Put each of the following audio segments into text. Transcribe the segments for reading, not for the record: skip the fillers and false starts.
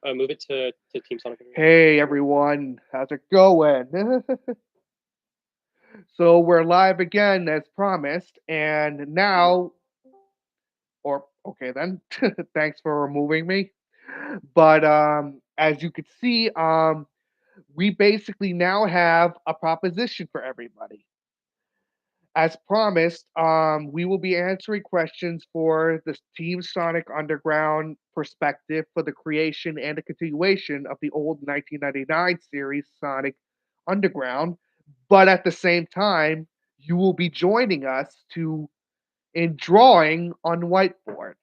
Move it to Team Sonic. Hey everyone, how's it going? So we're live again as promised, and now, or okay then, thanks for removing me. But as you can see, we basically now have a proposition for everybody. As promised, we will be answering questions for the Team Sonic Underground perspective for the creation and the continuation of the old 1999 series Sonic Underground. But at the same time, you will be joining us to in drawing on whiteboard.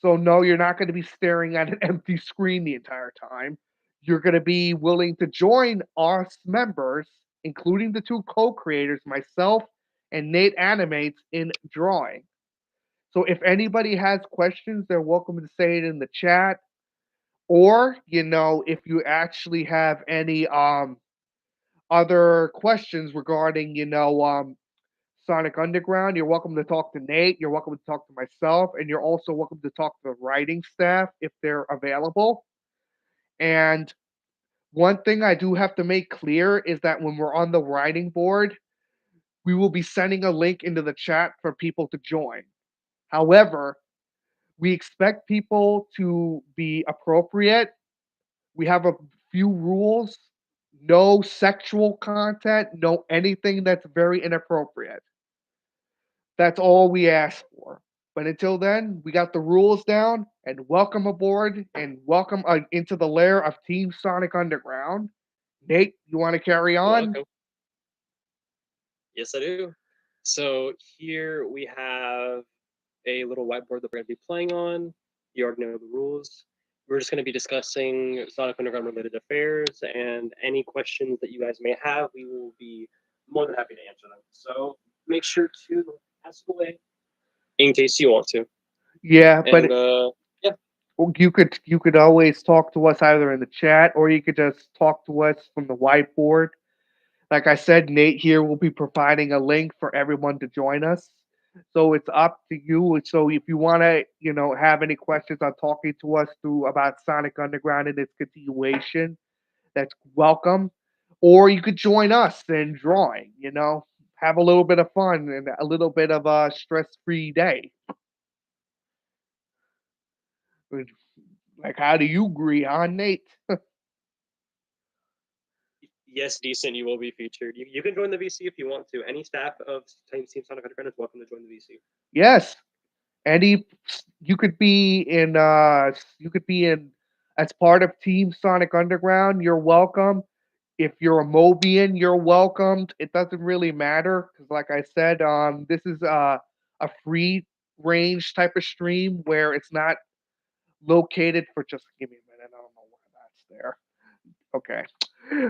So no, you're not going to be staring at an empty screen the entire time. You're going to be willing to join us members, including the two co-creators, myself and Nate Animates, in drawing. So if anybody has questions, they're welcome to say it in the chat. Or, if you actually have any other questions regarding, Sonic Underground, you're welcome to talk to Nate. You're welcome to talk to myself. And you're also welcome to talk to the writing staff if they're available. And one thing I do have to make clear is that when we're on the writing board, we will be sending a link into the chat for people to join. However, we expect people to be appropriate. We have a few rules: no sexual content, no anything that's very inappropriate. That's all we ask for. But until then, we got the rules down, and welcome aboard and welcome into the lair of Team Sonic Underground. Nate, you want to carry on? Welcome. Yes, I do. So here we have a little whiteboard that we're going to be playing on. You already know the rules. We're just going to be discussing Sonic Underground related affairs, and any questions that you guys may have, we will be more than happy to answer them. So make sure to ask away in case you want to. Yeah, And but yeah, you could always talk to us either in the chat or you could just talk to us from the whiteboard. Like I said, Nate here will be providing a link for everyone to join us. So it's up to you. So if you want to, have any questions on talking to us through about Sonic Underground and its continuation, that's welcome. Or you could join us in drawing, have a little bit of fun and a little bit of a stress-free day. Like, how do you agree, huh, Nate? yes, decent. You will be featured. You can join the VC if you want to. Any staff of Team Sonic Underground is welcome to join the VC. Yes, any you could be in as part of Team Sonic Underground, you're welcome. If you're a Mobian, you're welcomed. It doesn't really matter because, like I said, this is a free range type of stream where it's not located for just give me a minute. I don't know why that's there. Okay.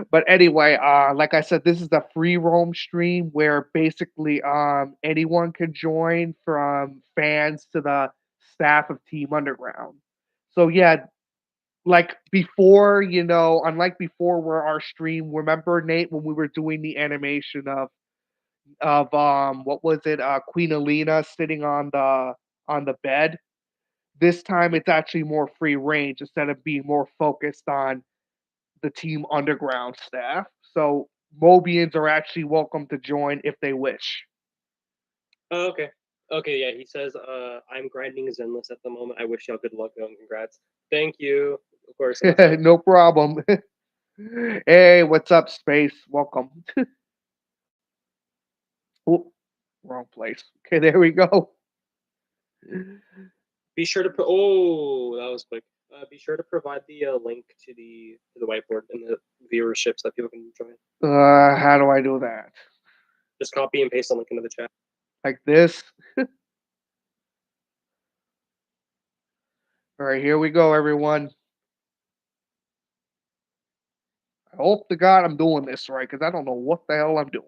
But anyway, like I said, this is a free roam stream where basically anyone can join, from fans to the staff of Team Underground. So yeah, like before, unlike before where our stream, remember Nate when we were doing the animation of what was it, Queen Alina sitting on the bed. This time it's actually more free range instead of being more focused on the Team Underground staff. So Mobians are actually welcome to join if they wish. Oh, okay. Okay, yeah, he says, I'm grinding Zenless at the moment. I wish y'all good luck and congrats. Thank you. Of course, awesome. No problem. Hey, what's up, Space? Welcome. Oh, wrong place. Okay, there we go. Be sure to oh, that was quick. Be sure to provide the link to the whiteboard and the viewership so that people can join. How do I do that? Just copy and paste the link into the chat. Like this? All right, here we go, everyone. I hope to God I'm doing this right because I don't know what the hell I'm doing.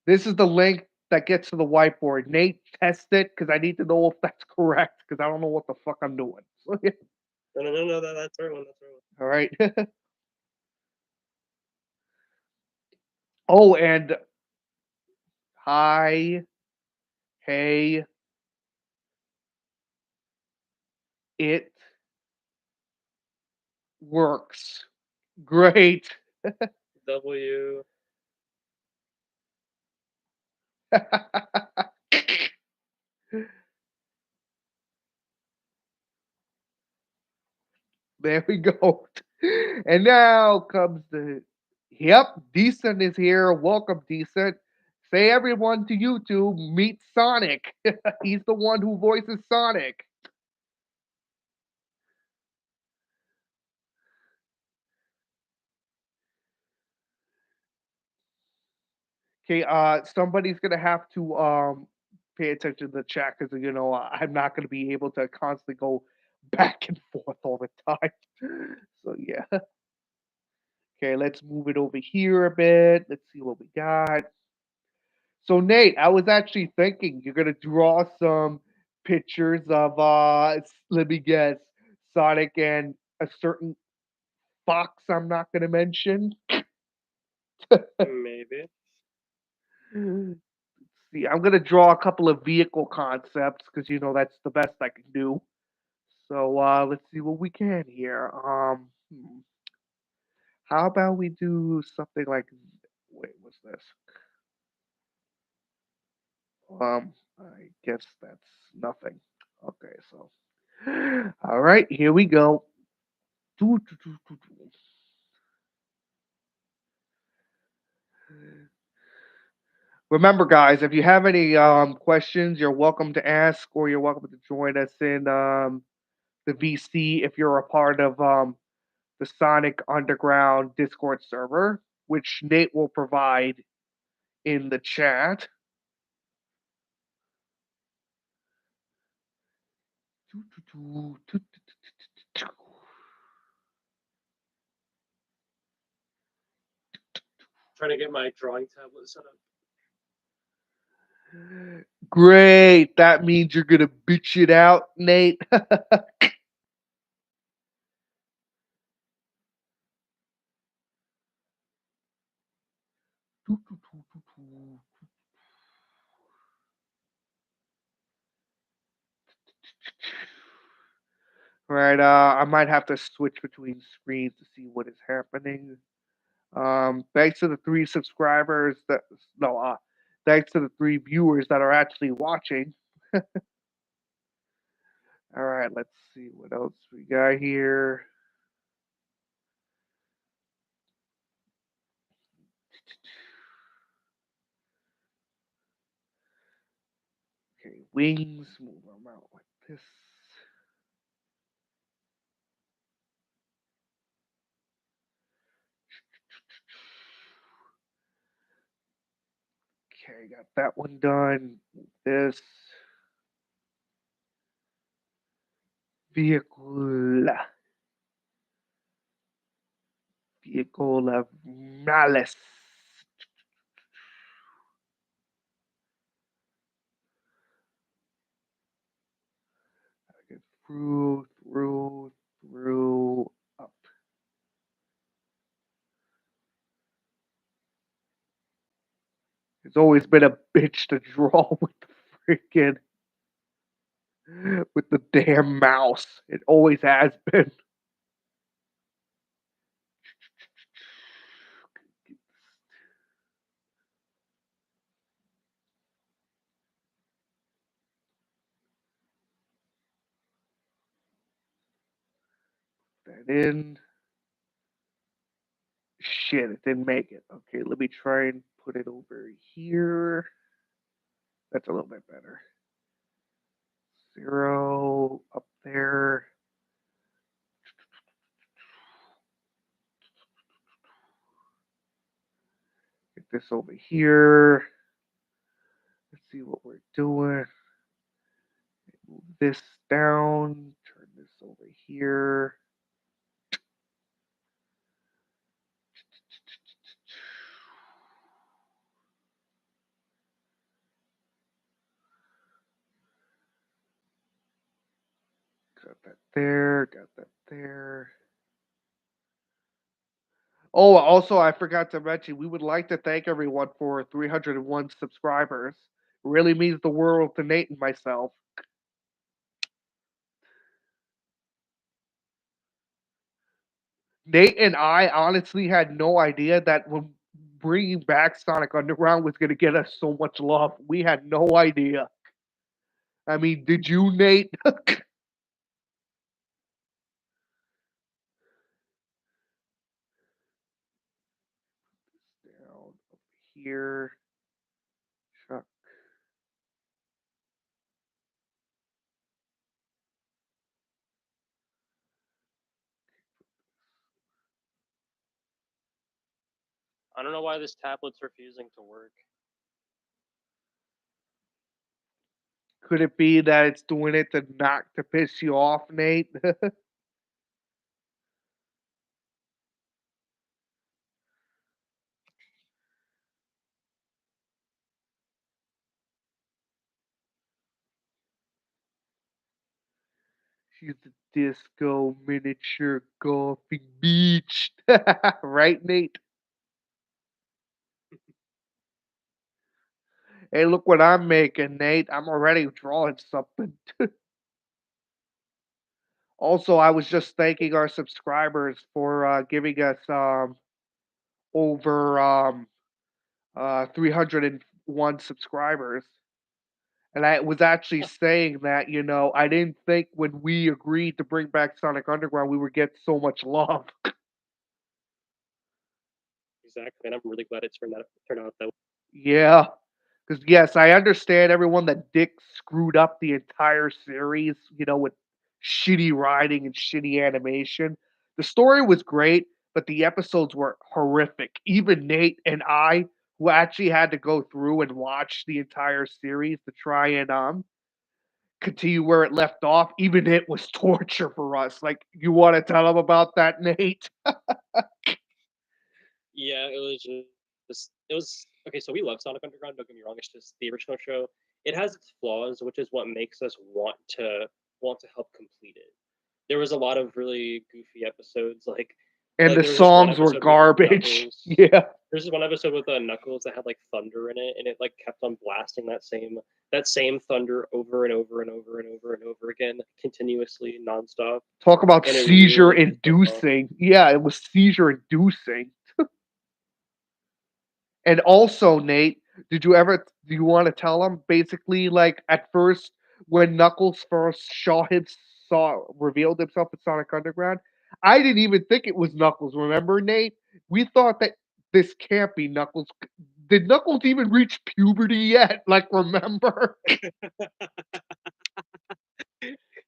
This is the link that gets to the whiteboard. Nate, test it because I need to know if that's correct because I don't know what the fuck I'm doing. No, that's the right one. That's the right one. All right. Oh, and hi, hey, It works. Great. W. There we go. And now comes the. Yep, Decent is here. Welcome, Decent. Say everyone to YouTube, meet Sonic. He's the one who voices Sonic. Okay, somebody's gonna have to pay attention to the chat because I'm not gonna be able to constantly go back and forth all the time. So yeah. Okay, let's move it over here a bit. Let's see what we got. So Nate, I was actually thinking you're gonna draw some pictures of let me guess, Sonic and a certain fox I'm not gonna mention. Maybe. See, I'm gonna draw a couple of vehicle concepts because that's the best I can do. So let's see what we can here. How about we do something like wait, what's this? I guess that's nothing. Okay, so all right, here we go. Doo, doo, doo, doo, doo. Remember, guys, if you have any questions, you're welcome to ask, or you're welcome to join us in the VC if you're a part of the Sonic Underground Discord server, which Nate will provide in the chat. Trying to get my drawing tablet set up. Great. That means you're going to bitch it out, Nate. Right, I might have to switch between screens to see what is happening. Thanks to the 3 subscribers that no, thanks to the 3 viewers that are actually watching. All right, let's see what else we got here. Okay, wings, move them out like this. Okay, got that one done. This vehicle, vehicle of malice. Okay, through, up. It's always been a bitch to draw with the freaking with the damn mouse. It always has been. That in. Shit, it didn't make it. Okay, let me try and put it over here. That's a little bit better. 0 up there. Get this over here. Let's see what we're doing. Move this down. Turn this over here. Got that there. Got that there. Oh, also, I forgot to mention, we would like to thank everyone for 301 subscribers. It really means the world to Nate and myself. Nate and I honestly had no idea that when bringing back Sonic Underground was going to get us so much love. We had no idea. I mean, did you, Nate? Down over here. Chuck. I don't know why this tablet's refusing to work. Could it be that it's doing it to not to piss you off, Nate? She's a disco miniature golfing beach. Right, Nate? Hey, look what I'm making, Nate. I'm already drawing something. Also, I was just thanking our subscribers for giving us over 301 subscribers. And I was actually saying that, I didn't think when we agreed to bring back Sonic Underground, we would get so much love. Exactly, and I'm really glad it turned out that way. Yeah. Because, yes, I understand everyone that Dick screwed up the entire series, with shitty writing and shitty animation. The story was great, but the episodes were horrific. Even Nate and I, who actually had to go through and watch the entire series to try and continue where it left off, even it was torture for us. Like, you want to tell them about that, Nate? Yeah, it was just it was okay. So we love Sonic Underground. Don't get me wrong. It's just the original show. It has its flaws, which is what makes us want to help complete it. There was a lot of really goofy episodes, And like the there was this one songs were episode with garbage. Knuckles. Yeah. There's this one episode with Knuckles that had like thunder in it, and it like kept on blasting that same thunder over and over and over and over and over again, continuously, nonstop, Talk about and it seizure really pissed us off. inducing. Yeah, it was seizure inducing. And also, Nate, do you want to tell him basically like at first when Knuckles first saw revealed himself in Sonic Underground, I didn't even think it was Knuckles. Remember, Nate? We thought that this can't be Knuckles. Did Knuckles even reach puberty yet? Like, remember?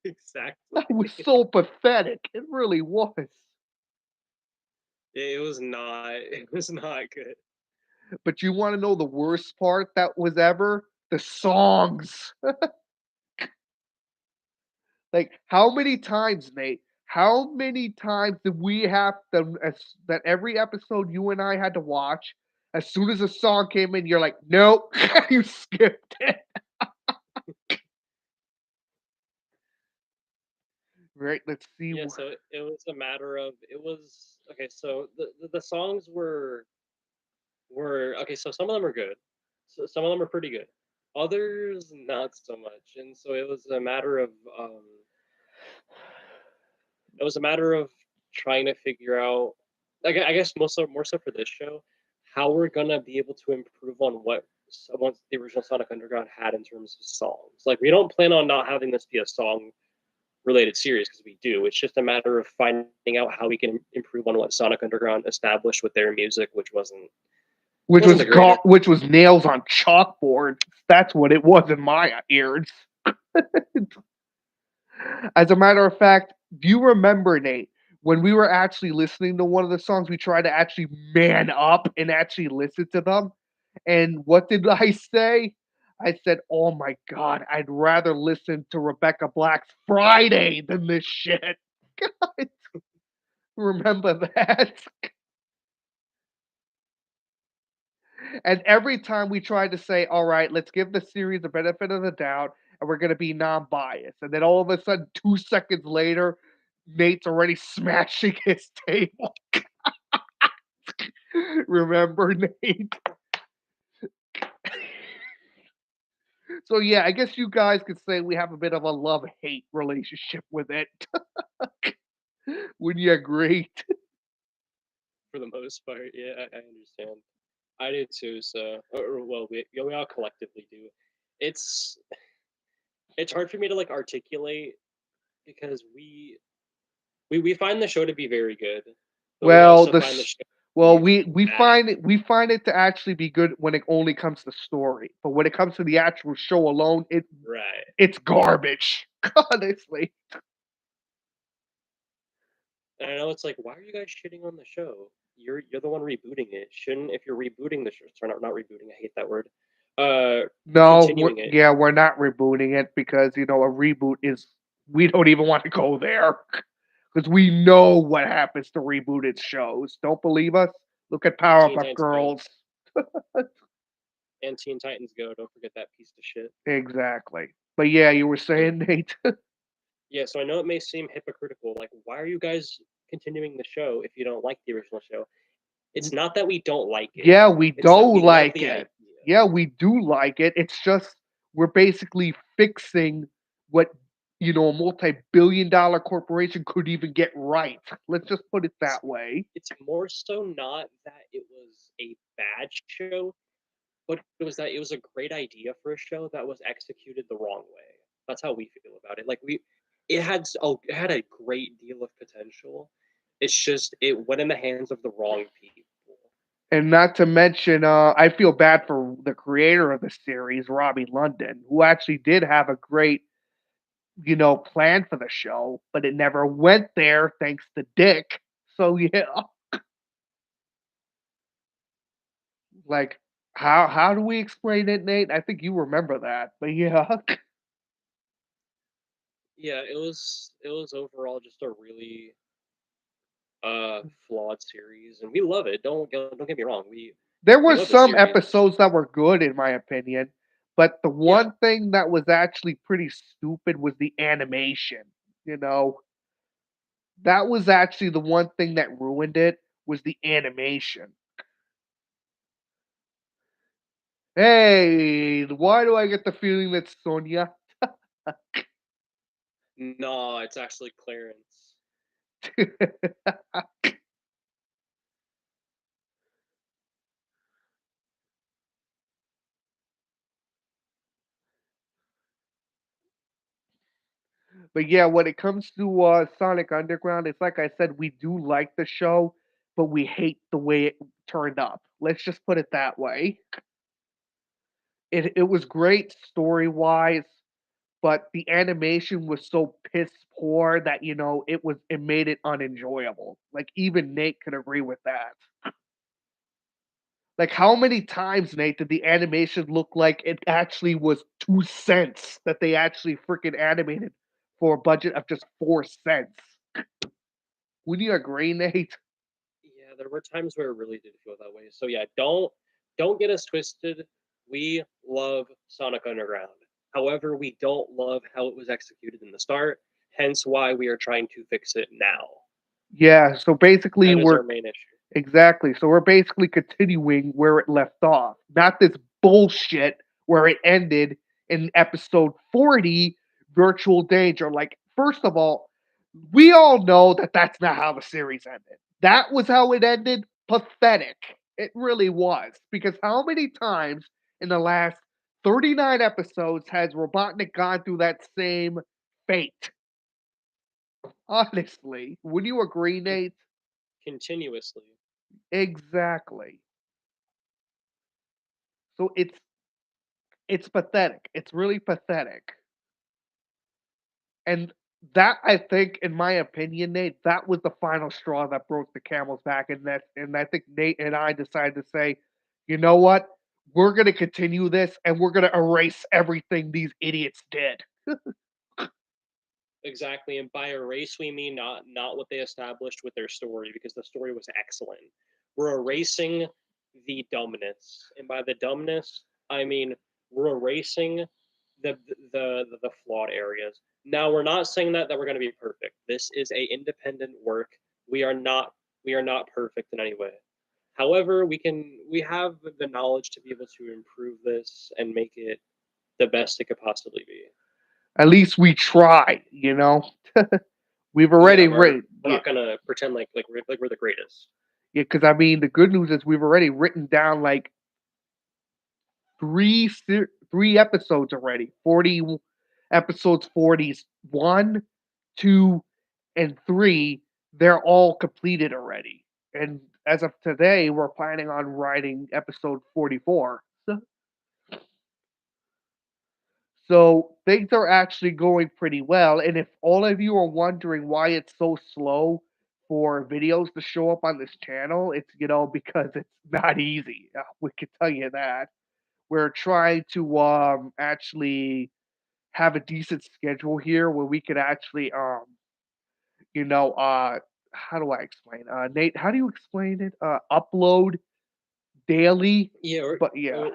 Exactly. That was so pathetic. It really was. It was not. It was not good. But you want to know the worst part that was ever? The songs. Like, how many times, Nate? How many times did we have that every episode you and I had to watch? As soon as a song came in, you're like, nope, you skipped it. Right? Let's see. Yeah, so it was a matter of it was okay. So the songs were okay. So some of them are good. So some of them are pretty good. Others not so much. And so um, it was a matter of trying to figure out. Like I guess more so for this show, how we're gonna be able to improve on what the original Sonic Underground had in terms of songs. Like we don't plan on not having this be a song related series because we do. It's just a matter of finding out how we can improve on what Sonic Underground established with their music, which wasn't the greatest. which was nails on chalkboard. That's what it was in my ears. As a matter of fact, do you remember, Nate, when we were actually listening to one of the songs, we tried to actually man up and actually listen to them? And what did I say? I said, "Oh my god, I'd rather listen to Rebecca Black's Friday than this shit." God, remember that? And every time we tried to say, "All right, let's give the series the benefit of the doubt, and we're going to be non-biased," and then all of a sudden, 2 seconds later, Nate's already smashing his table. Remember, Nate? So yeah, I guess you guys could say we have a bit of a love-hate relationship with it. Would you agree? for the most part. Yeah, I understand. I do too. So, well, we all collectively do. It's it's hard for me to like articulate because we find the show to be very good, but we Well, also the find the sh- show to well, be we bad. find it to actually be good when it only comes to story, but when it comes to the actual show alone, Right. it's garbage. Honestly, And I know it's like, why are you guys shitting on the show? You're the one rebooting it. Shouldn't if you're rebooting the show? Sorry, not rebooting. I hate that word. Uh, no, continuing it. we're not rebooting it because a reboot is we don't even want to go there because we know what happens to rebooted shows. Don't believe us? Look at Teen Powerpuff Titans Go Girls. and Teen Titans Go. Don't forget that piece of shit. Exactly. But yeah, you were And saying, Nate. yeah, so I know it may seem hypocritical. Like, why are you guys continuing the show if you don't like the original show? It's not that we don't like it. Yeah, we It's that do we love like the it. idea. Yeah, we do like it. It's just we're basically fixing what a multi-billion-dollar corporation could even get right. Let's just put it It's that way. it's more so not that it was a bad show, but it was that it was a great idea for a show that was executed the wrong way. That's how we feel about it. Like it had a great deal of potential. It's just it went in the hands of the wrong people. And not to mention, I feel bad for the creator of the series, Robbie London, who actually did have a great, plan for the show, but it never went there thanks to Dick. So yeah, like how do we explain it, Nate? I think you remember that, but yeah, Yeah, it was overall just a really flawed series, and we love it. Don't get me wrong. there We were love the some series. It's just episodes that were good in my opinion, but the yeah, one thing that was actually pretty stupid was the animation. You know, that was actually the one thing that ruined it was the animation. Hey, why do I get the feeling that Sonia? no, it's actually Clarence. But yeah, when it comes to Sonic Underground, it's like I said, we do like the show, but we hate the way it turned up. Let's just put it that way. It was great story wise, but the animation was so piss poor that it made it unenjoyable. Like even Nate could agree with that. Like how many times, Nate, did the animation look like it actually was 2 cents that they actually freaking animated for a budget of just 4 cents? Would you agree, Nate? Yeah, there were times where it really did feel that way. So yeah, don't get us twisted. We love Sonic Underground. However, we don't love how it was executed in the start. Hence, why we are trying to fix it now. Yeah, so basically That is we're our main issue. exactly. So we're basically continuing where it left off. Not this bullshit where it ended in episode 40, Virtual Danger. Like, first of all, we all know that that's not how the series ended. That was how it ended. Pathetic. It really was. Because how many times in the last 39 episodes has Robotnik gone through that same fate? Honestly, would you agree, Nate? Continuously. Exactly. So it's pathetic. It's really pathetic. And that I think, in my opinion, Nate, that was the final straw that broke the camel's back. And I think Nate and I decided to say, you know what? We're gonna continue this and we're gonna erase everything these idiots did. Exactly, and by erase we mean not what they established with their story because the story was excellent. We're erasing the dumbness, and by the dumbness I mean we're erasing the flawed areas. Now we're not saying that we're going to be perfect. This is a independent work. We are not we are not perfect in any way. However, we have the knowledge to be able to improve this and make it the best it could possibly be. At least we tried. We've Yeah, already we're read. we're not gonna pretend like we're the greatest. Yeah, because I mean, the good news is we've already written down like three episodes already. 40 episodes, 41, 2, and 3. They're all completed already. And as of today, we're planning on writing episode 44. So things are actually going pretty well. And if all of you are wondering why it's so slow for videos to show up on this channel, it's because it's not easy. We can tell you that. We're trying to actually have a decent schedule here where we could actually you know uh how do I explain? Nate, how do you explain it? Upload daily. Yeah, But yeah.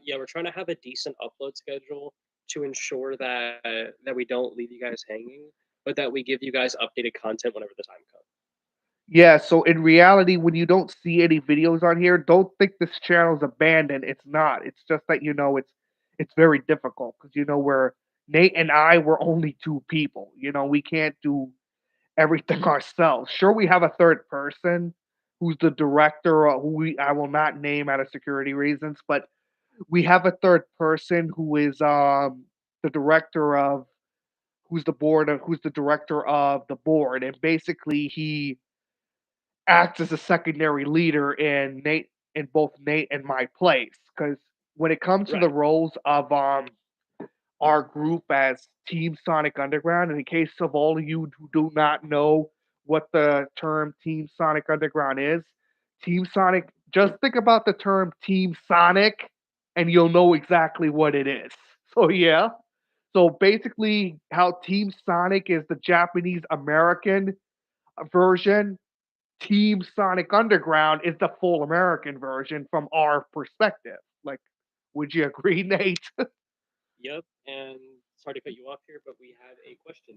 yeah, we're trying to have a decent upload schedule to ensure that we don't leave you guys hanging, but that we give you guys updated content whenever the time comes. Yeah, so in reality, when you don't see any videos on here, don't think this channel's abandoned. It's not. It's just that it's very difficult because where Nate and I were only two people. We can't do everything ourselves. Sure, we have a third person who's the director, I will not name out of security reasons, but we have a third person who is the director of who's the director of the board, and basically he acts as a secondary leader in both Nate and my place. Because when it comes to the Right. roles of our group as Team Sonic Underground, in the case of all of you who do not know what the term Team Sonic Underground is, Team Sonic, just think about the term Team Sonic and you'll know exactly what it is. So, yeah. So, basically, how Team Sonic is the Japanese American version, Team Sonic Underground is the full American version from our perspective. Like, would you agree, Nate? Yep. And sorry to cut you off here, but we have a question.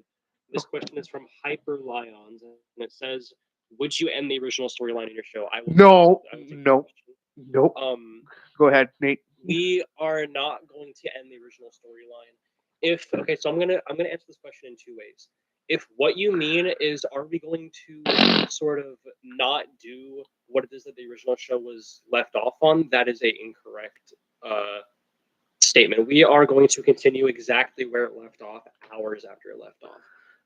This question is from Hyper Lions, and it says, "Would you end the original storyline in your show?" No, I will take this no, question. nope. Um, Go ahead, Nate. we are not going to end the original storyline. If okay, so I'm gonna answer this question in two ways. If what you mean is, are we going to sort of not do what it is that the original show was left off on? That is a incorrect statement. We are going to continue exactly where it left off, hours after it left off.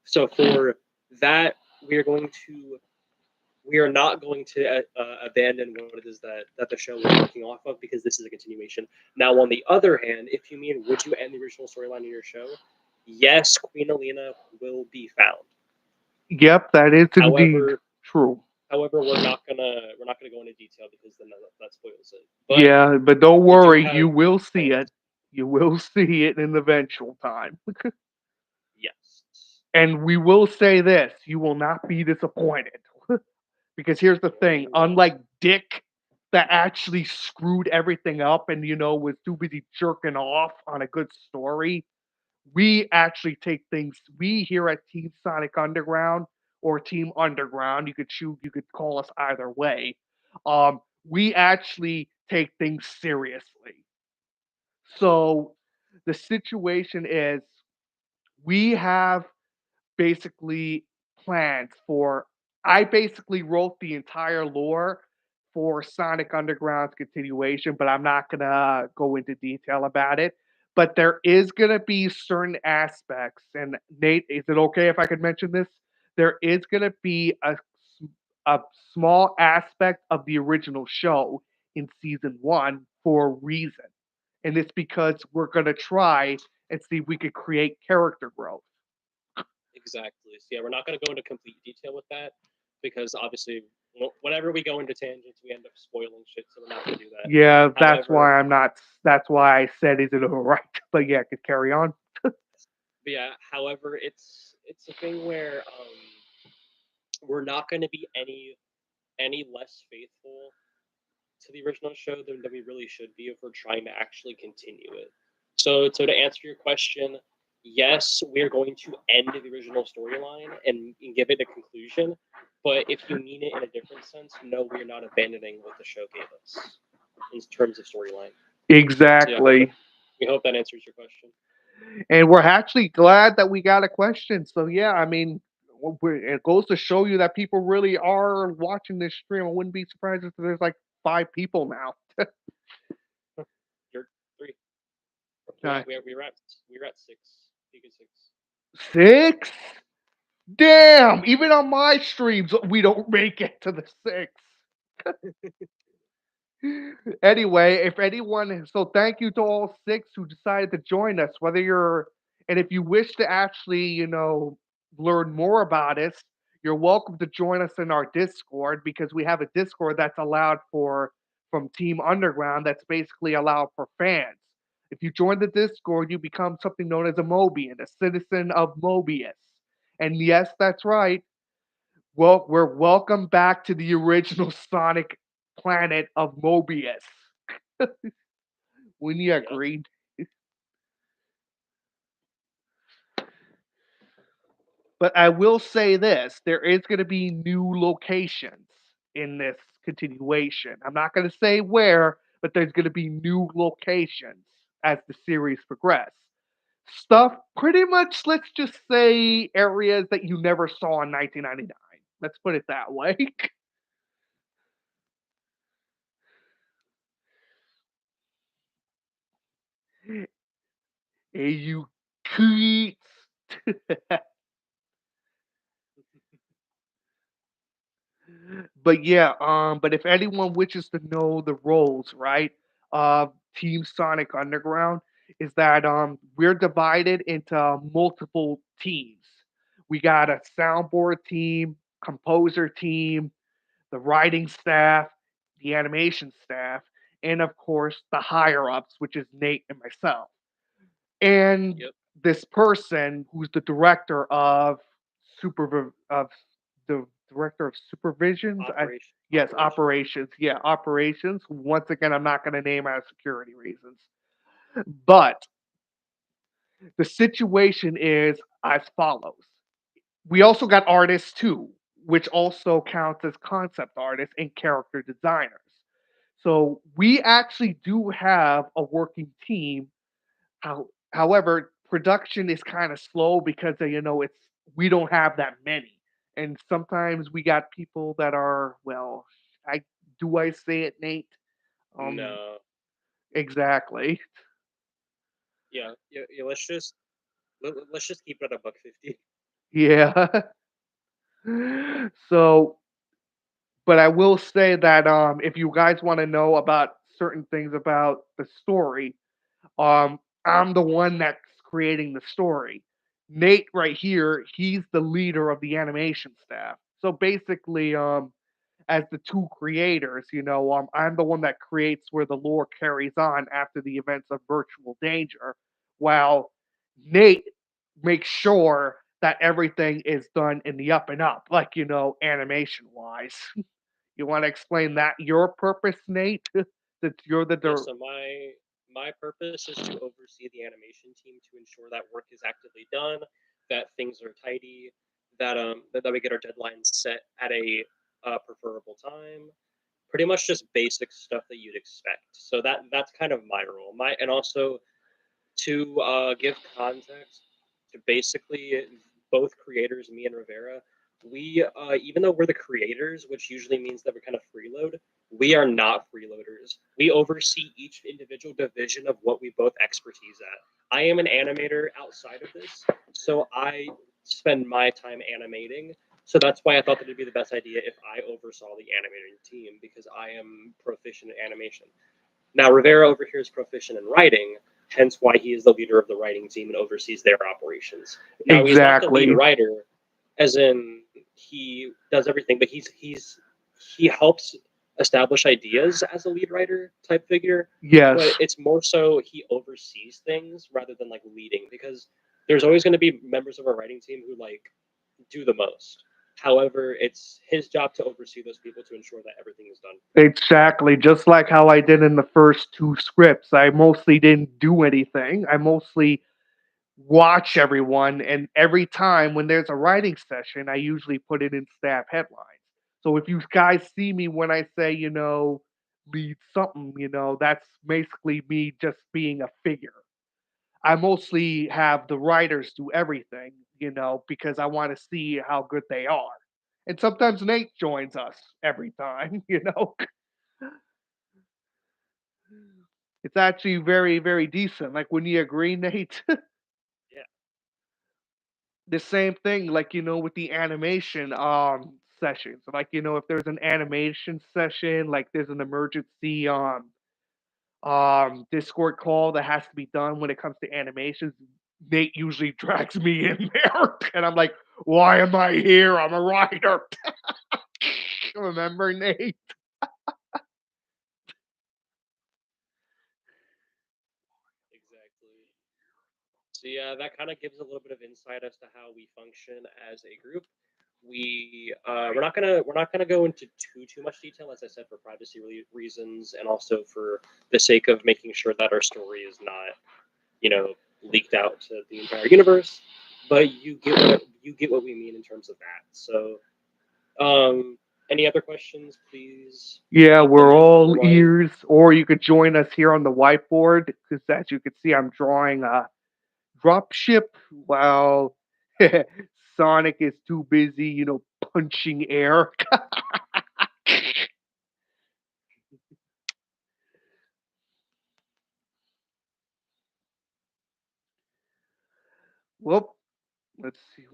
So for that, we are going to we are not going to abandon what it is that the show was working off of, because this is a continuation. Now, on the other hand, if you mean would you end the original storyline in your show, yes, Queen Alina will be found. Yep, that is indeed However, true. we're not gonna go into detail because then that spoils it. But Yeah, but don't we do worry, have you will see plans. it. You will see it in the eventual time. Yes. And we will say this, you will not be disappointed. Because here's the No, thing, you won't. unlike Dick that actually screwed everything up and was too busy jerking off on a good story, we actually take things we here at Team Sonic Underground or Team Underground, you could call us either way. We actually take things seriously. So the situation is we have basically plans for I basically wrote the entire lore for Sonic Underground's continuation, but I'm not gonna go into detail about it. But there is gonna be certain aspects, and Nate, is it okay if I could mention this? There is gonna be a small aspect of the original show in season one for a reason. And it's because we're gonna try and see if we could create character growth. Exactly. So yeah, we're not going to go into complete detail with that because obviously, whenever we go into tangents, we end up spoiling shit. So we're not going to do that. Yeah, that's However, why I'm not. That's why I said, "Is it all right?" But yeah, could carry on. but yeah, however, it's a thing where we're not going to be any less faithful to the original show than we really should be if we're trying to actually continue it. So to answer your question, yes, we're going to end the original storyline and give it a conclusion. But if you mean it in a different sense, no, we're not abandoning what the show gave us in terms of storyline. So yeah, Exactly. we hope that answers your question. And we're actually glad that we got a question. So yeah, I mean, It goes to show you that people really are watching this stream. I wouldn't be surprised if there's like 5 people now. You're three. Okay. We were at six. Peak of six. 6? Damn! Even on my streams, we don't make it to the 6. Anyway, if anyone, so thank you to all 6 who decided to join us. Whether you're, and if you wish to actually, learn more about us, you're welcome to join us in our Discord because we have a Discord that's allowed for from Team Underground that's basically allowed for fans. If you join the Discord, you become something known as a Mobian, a citizen of Mobius. And yes, that's right. Well, we're welcome back to the original Sonic planet of Mobius. When you Yep. agreed. But I will say this, there is going to be new locations in this continuation. I'm not going to say where, but there's going to be new locations as the series progress. Stuff pretty much, let's just say areas that you never saw in 1999. Let's put it that way. Hey, you creeps. But yeah, but if anyone wishes to know the roles, right, of Team Sonic Underground, is that we're divided into multiple teams. We got a soundboard team, composer team, the writing staff, the animation staff, and of course the higher ups, which is Nate and myself. And Yep. this person who's the director of the director of supervisions. Yes, Operation. operations. Yeah, operations. Once again, I'm not going to name out of security reasons, but the situation is as follows. We also got artists too, which also counts as concept artists and character designers. So we actually do have a working team. However, production is kind of slow because it's we don't have that many, and sometimes we got people that are well. I I say it, Nate? Um, No. exactly. Yeah. Yeah. Yeah, let's just keep it at a buck 50. Yeah. So, but I will say that if you guys want to know about certain things about the story, Um, I'm the one that's creating the story. Nate right here, he's the leader of the animation staff. So basically, as the two creators, I'm the one that creates where the lore carries on after the events of Virtual Danger, while Nate makes sure that everything is done in the up and up, like animation wise. You want to explain that your purpose, Nate? That you're the Yeah. So my purpose is to oversee the animation team to ensure that work is actively done, that things are tidy, that we get our deadlines set at a preferable time. Pretty much just basic stuff that you'd expect. So that's kind of my role. My and also to give context to basically both creators, me and Rivera, we even though we're the creators, which usually means that we're kind of freeload, we are not freeloaders. We oversee each individual division of what we both expertise at. I am an animator outside of this, so I spend my time animating. So that's why I thought that it'd be the best idea if I oversaw the animating team because I am proficient in animation. Now, Rivera over here is proficient in writing, hence why he is the leader of the writing team and oversees their operations. Now, he's not the lead exactly. writer, as in he does everything, but he helps establish ideas as a lead writer type figure. But Yes, it's more so he oversees things rather than like leading because there's always going to be members of our writing team who like do the most. However, it's his job to oversee those people to ensure that everything is done. exactly. Just like how I did in the first two scripts. I mostly didn't do anything. I mostly watch everyone, and every time when there's a writing session, I usually put it in staff headlines. So if you guys see me when I say, lead something, that's basically me just being a figure. I mostly have the writers do everything. because I want to see how good they are. And sometimes Nate joins us every time. It's actually very, very decent. Like, when you agree, Nate? Yeah. The same thing, like, with the animation sessions. Like, if there's an animation session, like there's an emergency Discord call that has to be done when it comes to animations, Nate usually drags me in there. And I'm like, why am I here? I'm a writer. Remember, Nate? Exactly. So yeah, that kind of gives a little bit of insight as to how we function as a group. We're not gonna go into too much detail, as I said, for privacy reasons, and also for the sake of making sure that our story is not, you know, leaked out to the entire universe. But you get what we mean in terms of that. So, any other questions, please Yeah, let we're me know. all Otherwise, ears. Or you could join us here on the whiteboard, because as you can see, I'm drawing a dropship while Sonic is too busy, punching air. Well, let's see.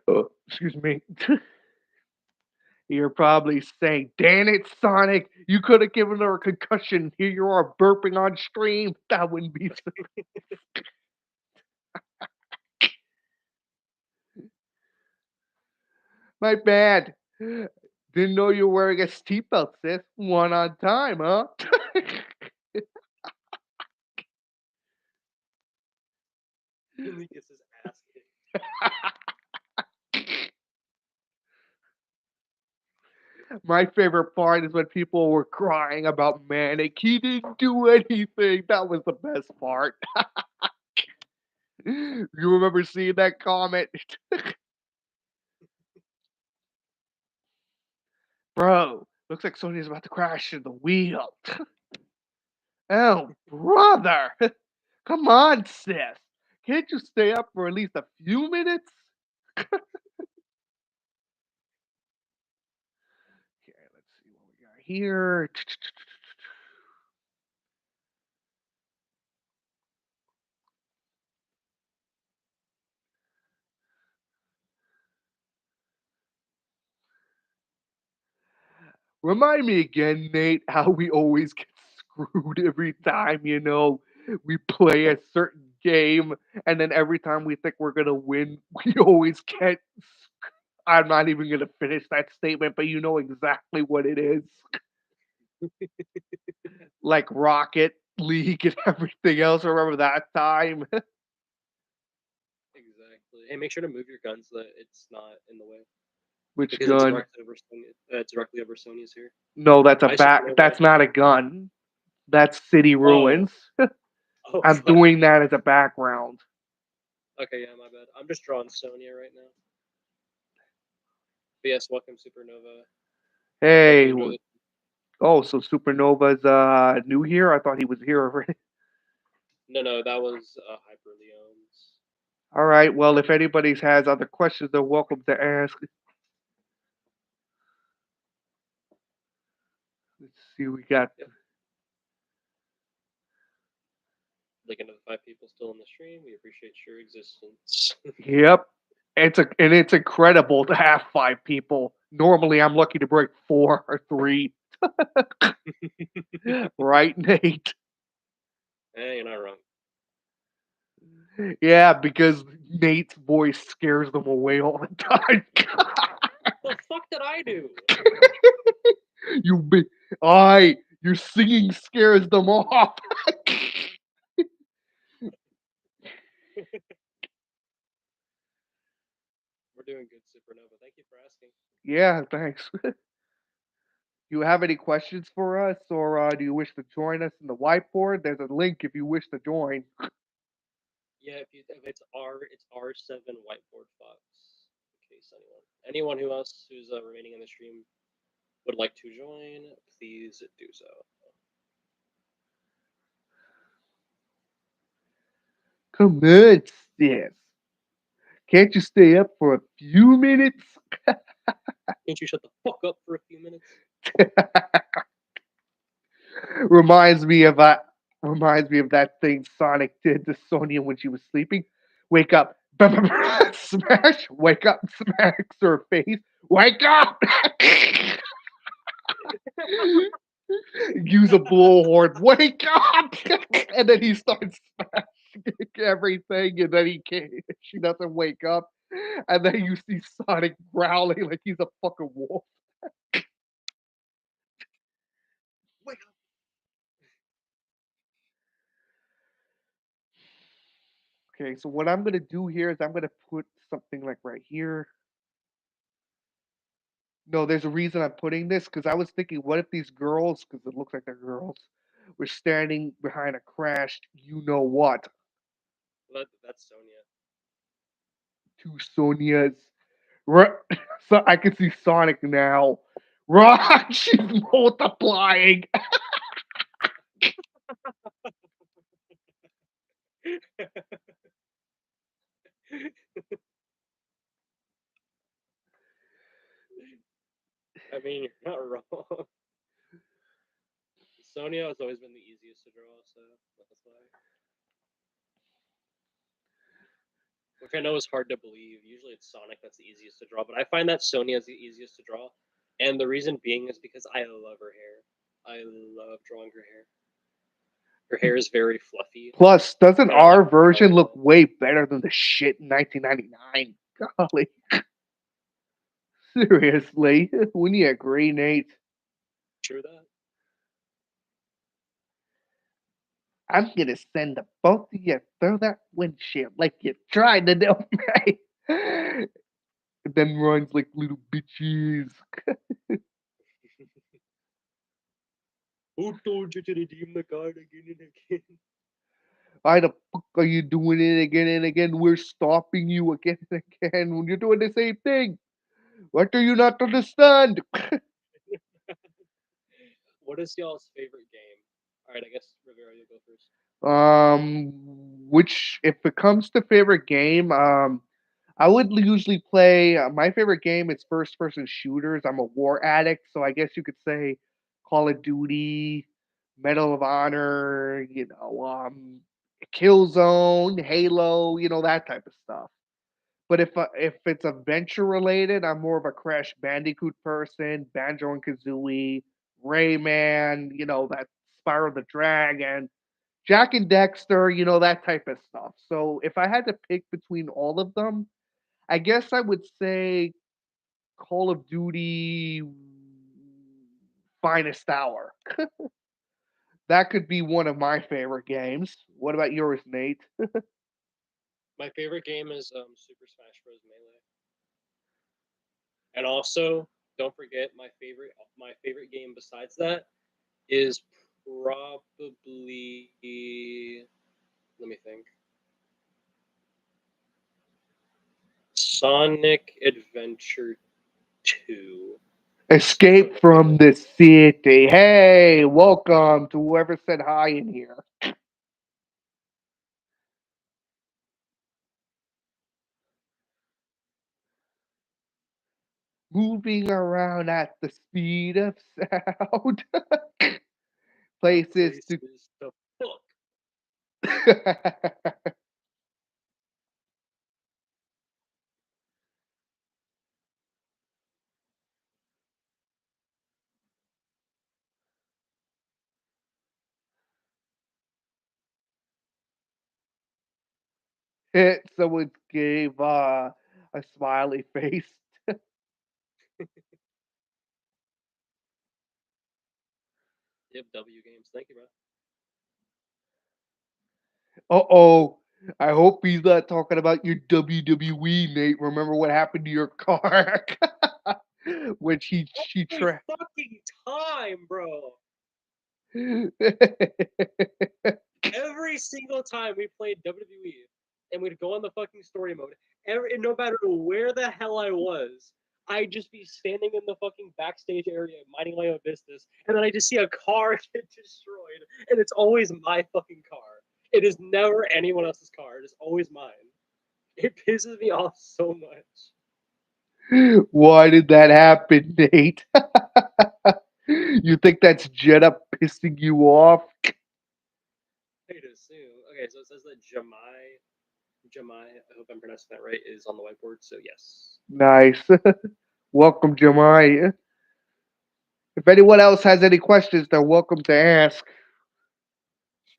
Oh, excuse me. You're probably saying, "Damn it, Sonic! You could have given her a concussion. Here you are burping on stream. That wouldn't be so." My bad. Didn't know you were wearing a seatbelt, sis. One on time, huh? he gets his ass kicked. My favorite part is when people were crying about Manic. He didn't do anything. That was the best part. You remember seeing that comment? Bro, looks like Sonya's about to crash in the wheel. Oh, brother. Come on, sis. Can't you stay up for at least a few minutes? Okay, let's see what we got here. Remind me again, Nate, how we always get screwed every time, we play a certain game, and then every time we think we're gonna win, we always get. I'm not even gonna finish that statement, but you know exactly what it is. Like Rocket League and everything else. Remember that time? Exactly. Hey, make sure to move your guns so that it's not in the way, Which because it's gun? directly over directly over Sony's here. No, that's a Hi, back. Supernova. That's not a gun. That's City Oh, Ruins. oh, I'm fuck. doing that as a background. Okay, yeah, my bad. I'm just drawing Sonya right now. But yes, welcome Supernova. Hope you Hey, enjoy this. oh, so Supernova's new here? I thought he was here already. No, no, that was Hyper Leon's. All right. Well, if anybody has other questions, they're welcome to ask. Let's see. We got. Yep. Like another 5 people still in the stream. We appreciate your existence. Yep. It's incredible to have 5 people. Normally, I'm lucky to break 4 or 3. Right, Nate? Hey, you're not wrong. Yeah, because Nate's voice scares them away all the time. The fuck did I do? you be, I, your singing scares them off. We're doing good, Supernova. Thank you for asking. Yeah, thanks. You have any questions for us, or do you wish to join us in the whiteboard? There's a link if you wish to join. Yeah, if it's R7 Whiteboard Fox. In case anyone who else who's remaining in the stream would like to join, please do so. Come on, sis. Can't you stay up for a few minutes? Can't you shut the fuck up for a few minutes? reminds me of that. Reminds me of that thing Sonic did to Sonya when she was sleeping. Wake up, smash. Wake up, smacks her face. Wake up. Use a blowhorn. Wake up! And then he starts smashing everything, and then he can't. She doesn't wake up, and then you see Sonic growling like he's a fucking wolf. Wake up. Okay, so what I'm gonna do here is I'm gonna put something like right here. No, there's a reason I'm putting this because I was thinking, what if these girls, because it looks like they're girls, were standing behind a crashed, you know what, Well, that's Sonya. two Sonias. So I can see Sonic now. Right, she's multiplying. I mean, you're not wrong. Sonya has always been the easiest to draw, so that's why. Which I know is hard to believe. Usually it's Sonic that's the easiest to draw, but I find that Sonya is the easiest to draw. And the reason being is because I love her hair. I love drawing her hair. Her hair is very fluffy, Plus, doesn't and I like our the version color. look way better than the shit in 1999? Golly, seriously, wouldn't you agree, Nate? True that. I'm gonna send the both of you through that windshield like you tried to do, me. Then runs like little bitches. Who told you to redeem the card again and again? Why the fuck are you doing it again and again? We're stopping you again and again when you're doing the same thing. What do you not understand? What is y'all's favorite game? All right, I guess Rivera, you'll go first. Which if it comes to favorite game, I would usually play. My favorite game is first person shooters. I'm a war addict, so I guess you could say Call of Duty, Medal of Honor, Killzone, Halo, that type of stuff. But if it's adventure related, I'm more of a Crash Bandicoot person, Banjo and Kazooie, Rayman, that Spyro the Dragon, Jack and Dexter, that type of stuff. So if I had to pick between all of them, I guess I would say Call of Duty Finest Hour. That could be one of my favorite games. What about yours, Nate? My favorite game is Super Smash Bros. Melee, and also don't forget my favorite game besides that is probably, let me think, Sonic Adventure 2. For Escape the from Family. the city. Hey, welcome to whoever said hi in here. Moving around at the speed of sound. Places to. Places to fuck. Someone gave a smiley face. Yep, W games. Thank you, bro. Uh-oh. I hope he's not talking about your WWE, Nate. Remember what happened to your car? when she Every tra- fucking time, bro. Every single time we played WWE and we'd go on the fucking story mode, no matter where the hell I was, I'd just be standing in the fucking backstage area minding my own business, and then I just see a car get destroyed, and it's always my fucking car. It is never anyone else's car. It is always mine. It pisses me off so much. Why did that happen, Nate? You think that's Jenna pissing you off? I could assume. Okay, so it says that Jamai, I hope I'm pronouncing that right, is on the whiteboard. So yes. Nice. Welcome, Jemai. If anyone else has any questions, they're welcome to ask.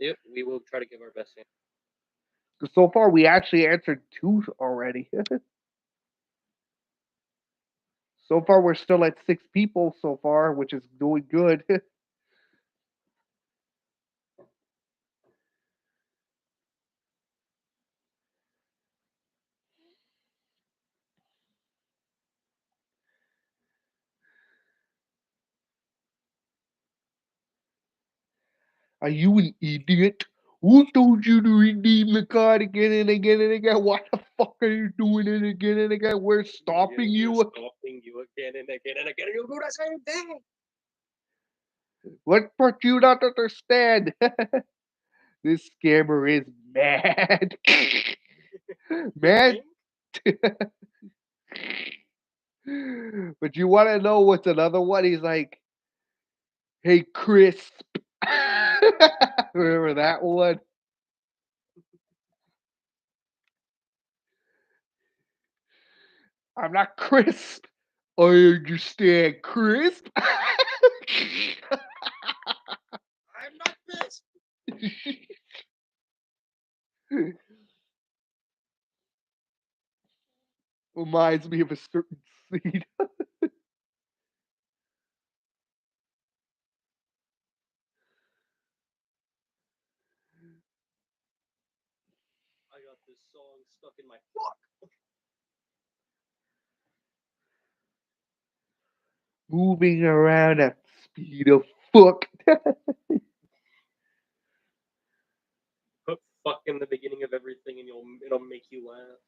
Yep, we will try to give our best answer. So far, we actually answered two already. So far, we're still at 6 people so far, which is doing good. Are you an idiot? Who told you to redeem the card again and again and again? Why the fuck are you doing it again and again? We're stopping We're you. stopping you again and again and again. And you do the same thing. What part you not understand? This scammer is mad. You Man. think? But you want to know what's another one? He's like, hey, Crisp. Remember that one? I'm not crisp. I understand, crisp. I'm not pissed. Reminds me of a certain scene. I got this song stuck in my fuck. Moving around at the speed of fuck. Put fuck in the beginning of everything, and it'll make you laugh.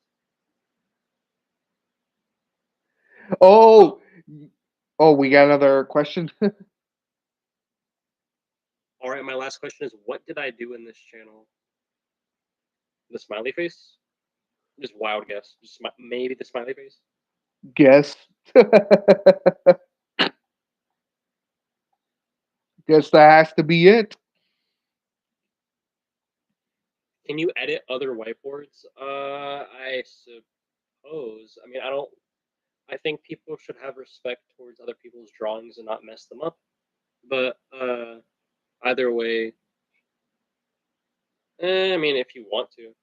Oh, oh, we got another question. All right, my last question is: what did I do in this channel? The smiley face? Just wild guess. Just maybe the smiley face. Guess. Guess that has to be it. Can you edit other whiteboards? I suppose. I mean, I don't. I think people should have respect towards other people's drawings and not mess them up. But either way, I mean, if you want to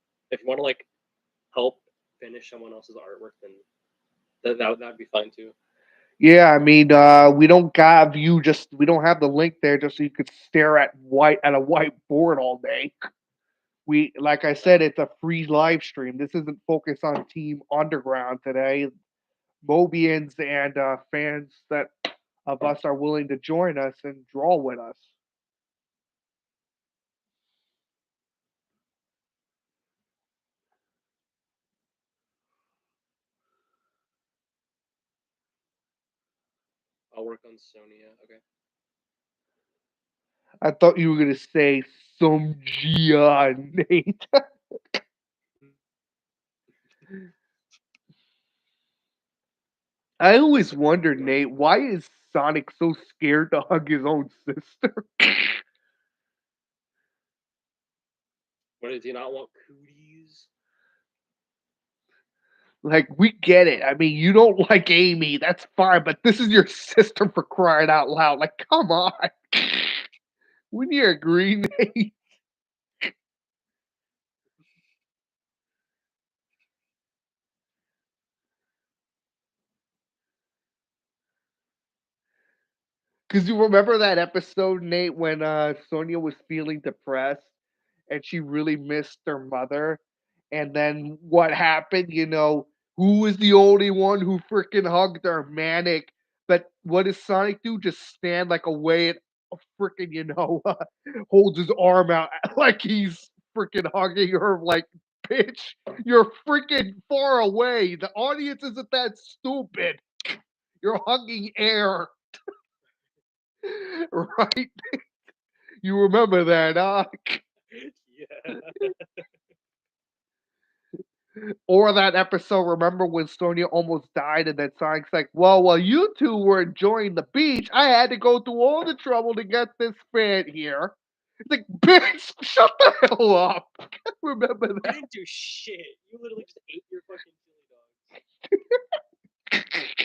like help finish someone else's artwork, then that'd be fine too. Yeah, I mean, we don't have you just we don't have the link there just so you could stare at a whiteboard all day. We like I said, it's a free live stream. This isn't focused on Team Underground today. Mobians and fans that of us are willing to join us and draw with us. I'll work on Sonia. Okay. I thought you were gonna say some Gia Nate. I always wondered, Nate, why is Sonic so scared to hug his own sister? What does he not want cooties? Like, we get it. I mean, you don't like Amy, that's fine, but this is your sister for crying out loud. Like, come on. Wouldn't you agree, Nate? Because you remember that episode, Nate, when Sonia was feeling depressed and she really missed her mother. And then what happened? Who was the only one who freaking hugged her? Manic. But what does Sonic do? Just stand like away and freaking, holds his arm out like he's freaking hugging her. Like, bitch, you're freaking far away. The audience isn't that stupid. You're hugging air. Right? You remember that, huh? Yeah. Or that episode, remember when Sonya almost died and then Sonic's like, well, while you two were enjoying the beach, I had to go through all the trouble to get this fan here. It's like, bitch, shut the hell up. Remember You that? didn't do shit. You literally just ate your fucking chili dog.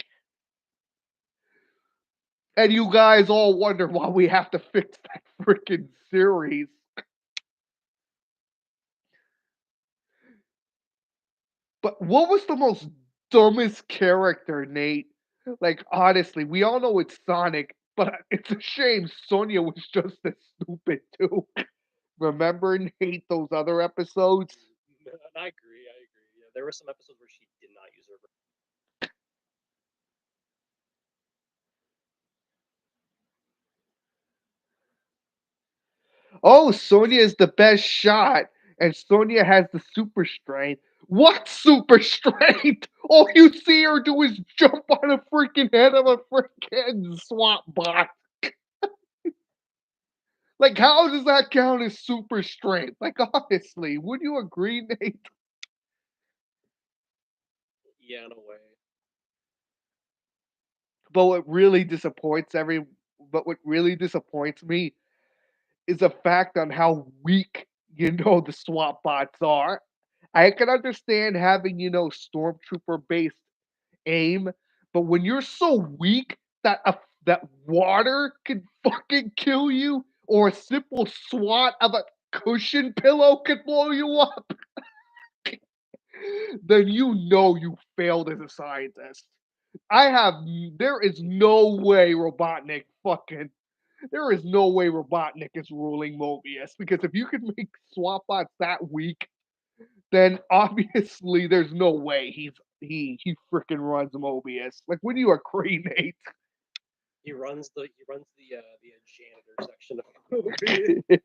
And you guys all wonder why we have to fix that freaking series. But what was the most dumbest character, Nate? Like, honestly, we all know it's Sonic, but it's a shame Sonya was just as stupid, too. Remember, Nate, those other episodes? No, and I agree. I agree. Yeah, there were some episodes where she did not use her. Oh, Sonya is the best shot, and Sonya has the super strength. What super strength? All you see her do is jump on a freaking head of a freaking swap bot. Like, how does that count as super strength? Like, honestly, would you agree, Nate? Yeah, in a way. But what really disappoints every, but what really disappoints me is the fact on how weak the swap bots are. I can understand having stormtrooper based aim, but when you're so weak that that water can fucking kill you, or a simple swat of a cushion pillow could blow you up, then you failed as a scientist. I have there is no way Robotnik fucking there is no way Robotnik is ruling Mobius, because if you can make Swapbots that weak, then obviously there's no way he freaking runs Mobius. Like, when you agree, Nate? He runs the janitor section of Mobius.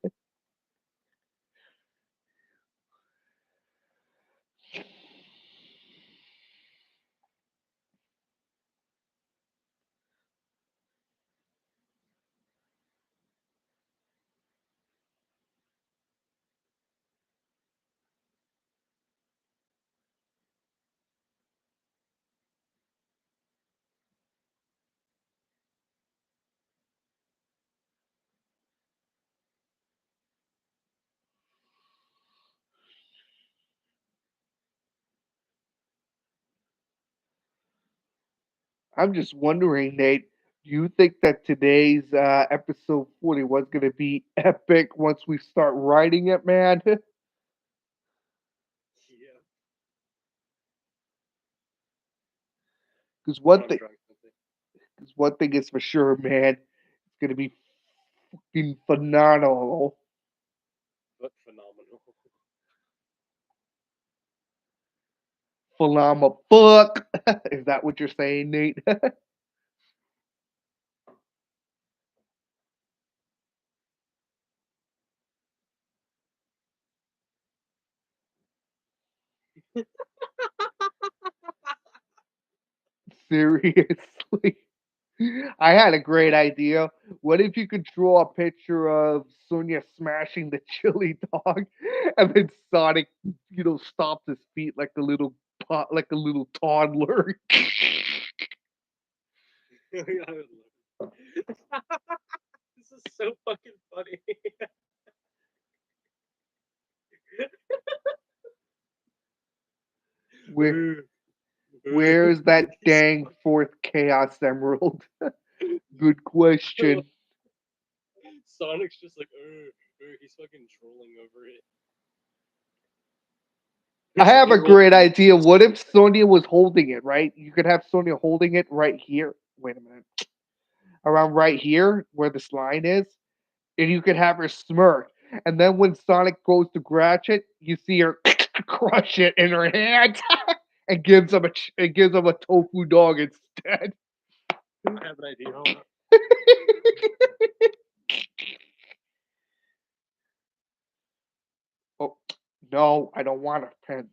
I'm just wondering, Nate. Do you think that today's episode 40 was going to be epic once we start writing it, man? Yeah. Because Hold one on, I'm thing, drawing something. because one thing is for sure, man, it's going to be fucking phenomenal. But phenomenal. Phenomenal. Fuck. Is that what you're saying, Nate? Seriously. I had a great idea. What if you could draw a picture of Sonya smashing the chili dog, and then Sonic, stops his feet like a little like a little toddler. I would love it. This is so fucking funny. Where where's that dang fourth Chaos Emerald? Good question. Sonic's just like, he's fucking trolling over it. I His have a literal great feet idea. just What if moving. Sonya was holding it, right? You could have Sonya holding it right here. Wait a minute. Around right here, where this line is, and you could have her smirk. And then when Sonic goes to scratch it, you see her crush it in her hand and gives him a tofu dog instead. I have an idea. Hold on. Oh no, I don't want a pen.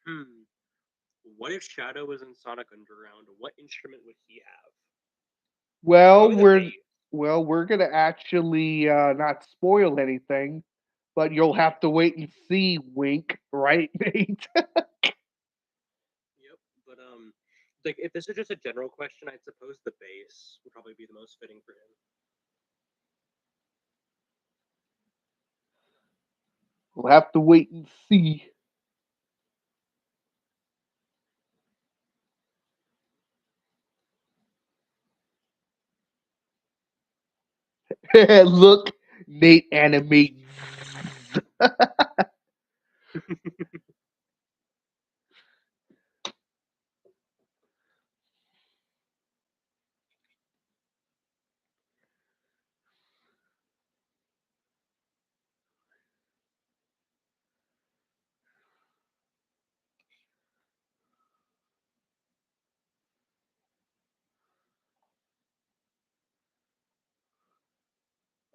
Hmm. What if Shadow was in Sonic Underground? What instrument would he have? Well, Probably the we're bass. we're gonna actually not spoil anything, but you'll have to wait and see. Wink, right, Nate? Yep. But like if this is just a general question, I'd suppose the bass would probably be the most fitting for him. We'll have to wait and see. Look, Nate Animates.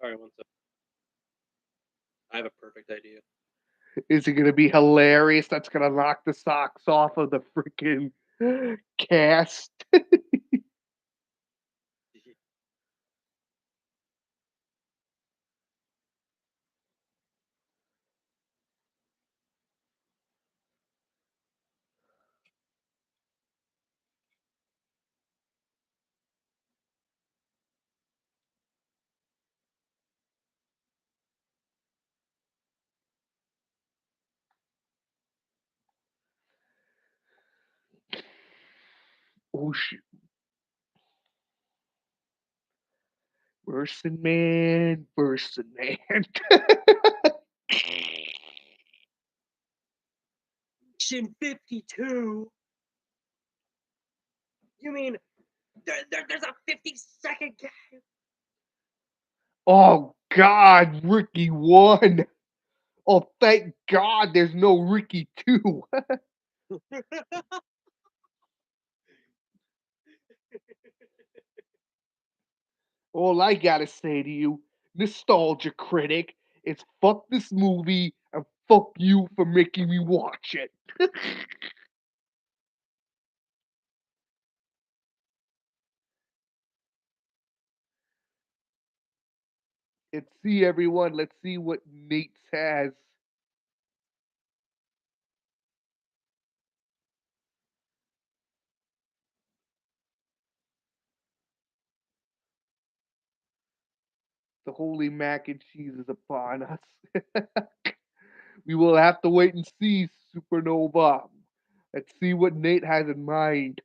All right, one sec. I have a perfect idea. Is it gonna be hilarious? That's gonna knock the socks off of the freaking cast. Oh shit. Person man, person man. Mission 52. You mean there's a 50-second gap? Oh God, Ricky won. Oh, thank God there's no Ricky 2. All I gotta say to you, nostalgia critic, is fuck this movie and fuck you for making me watch it. Let's see, everyone. Let's see what Nate has. The holy mac and cheese is upon us. We will have to wait and see, Supernova. Let's see what Nate has in mind.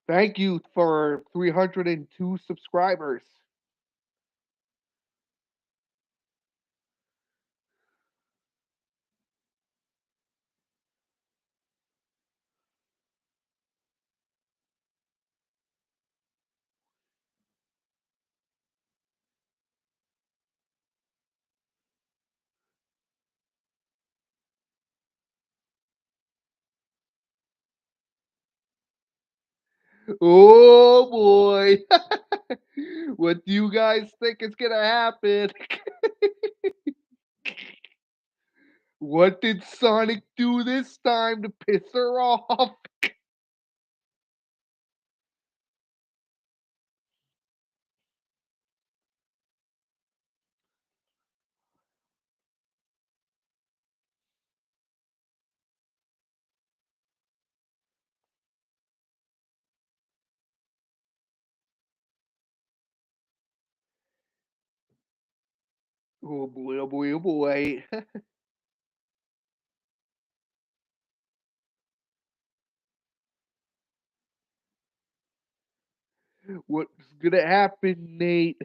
Thank you for 302 subscribers. Oh boy. What do you guys think is gonna happen? What did Sonic do this time to piss her off? Oh boy, oh boy, oh boy. What's gonna happen, Nate?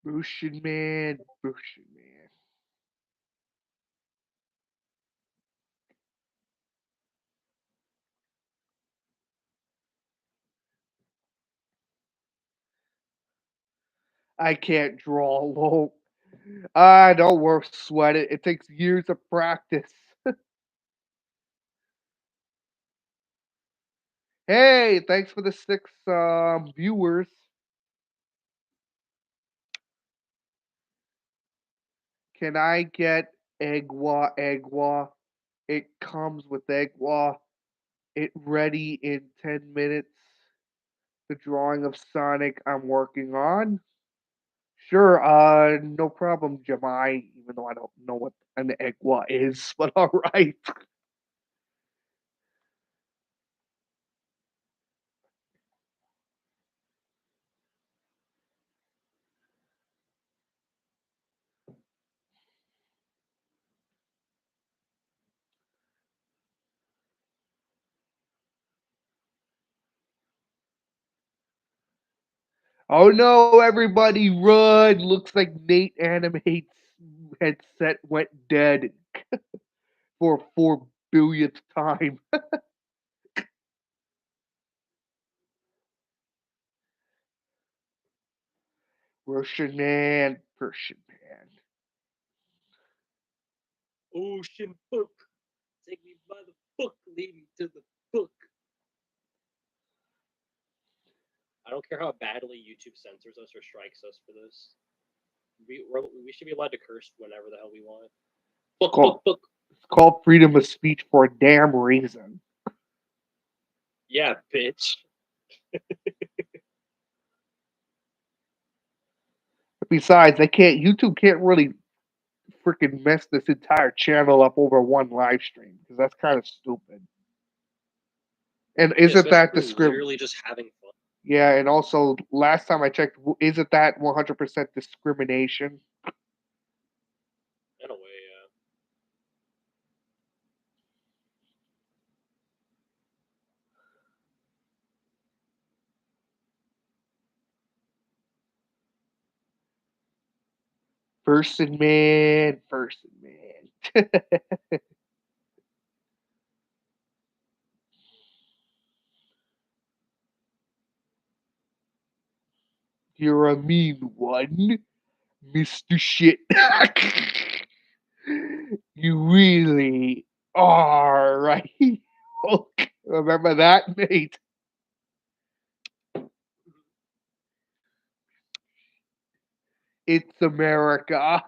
Motion man, motion man. I can't draw low. Ah, don't worry, sweat it. It takes years of practice. Hey, thanks for the 6 viewers. Can I get Egwa Egwa? It comes with Egwa. It ready in 10 minutes. The drawing of Sonic I'm working on. Sure, no problem, Jamai, even though I don't know what an Egwa is, but alright. Oh no, everybody run! Looks like Nate Animates headset went dead for a 4 billionth time. Russian man, Persian man. Ocean book. Take me by the book, lead me to the book. I don't care how badly YouTube censors us or strikes us for this. We should be allowed to curse whenever the hell we want. It's Book, book, called, book. it's called freedom of speech for a damn reason. Yeah, bitch. Besides, YouTube can't really freaking mess this entire channel up over one live stream because that's kind of stupid. And Yeah, isn't especially that if we're discrimination? literally just having fun. Yeah, and also last time I checked, isn't that 100% discrimination? In a way, yeah. Person man. You're a mean one, Mr. Shit. You really are, right? Remember that, mate? It's America.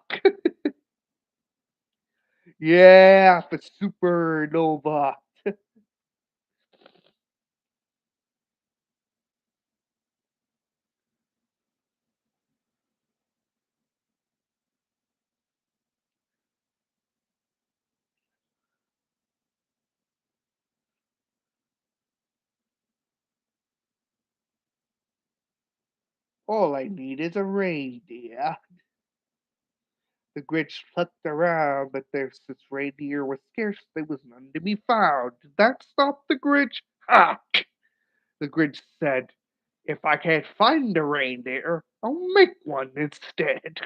Yeah, for supernova. All I need is a reindeer. The Grinch looked around, but there's this reindeer was scarce. There was none to be found. Did that stop the Grinch? Ha! The Grinch said, if I can't find a reindeer, I'll make one instead.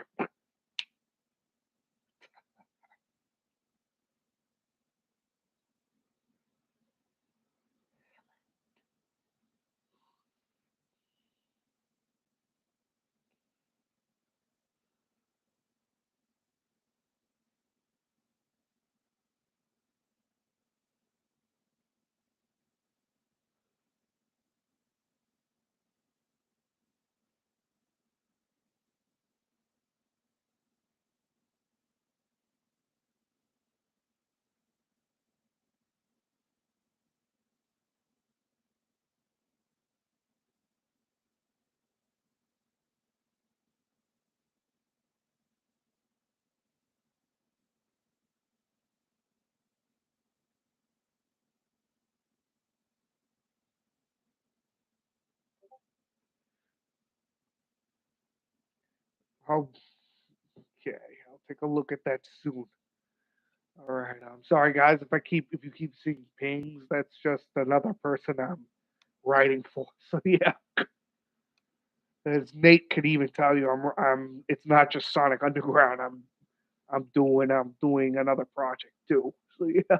I'll, okay, I'll take a look at that soon. All right. I'm sorry, guys, if you keep seeing pings. That's just another person I'm writing for. So yeah, as Nate could even tell you, I'm. It's not just Sonic Underground. I'm doing another project too. So yeah,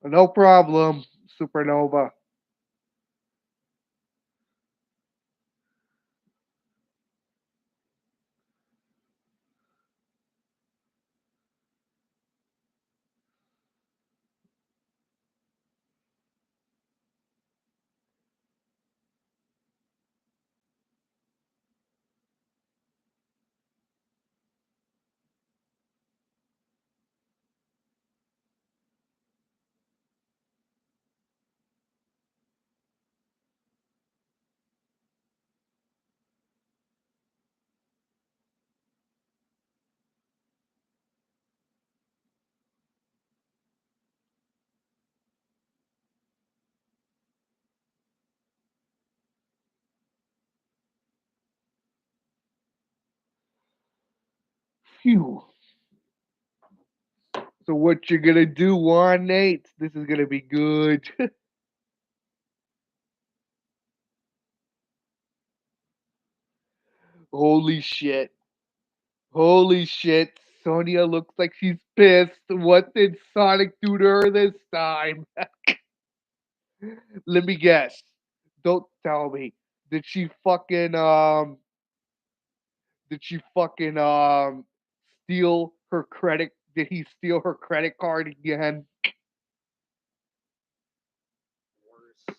no problem, Supernova. Phew. So what you gonna do, Juan Nate? This is gonna be good. Holy shit. Holy shit. Sonia looks like she's pissed. What did Sonic do to her this time? Let me guess. Don't tell me. Did she fucking did she fucking steal her credit did he steal her credit card again? Worse.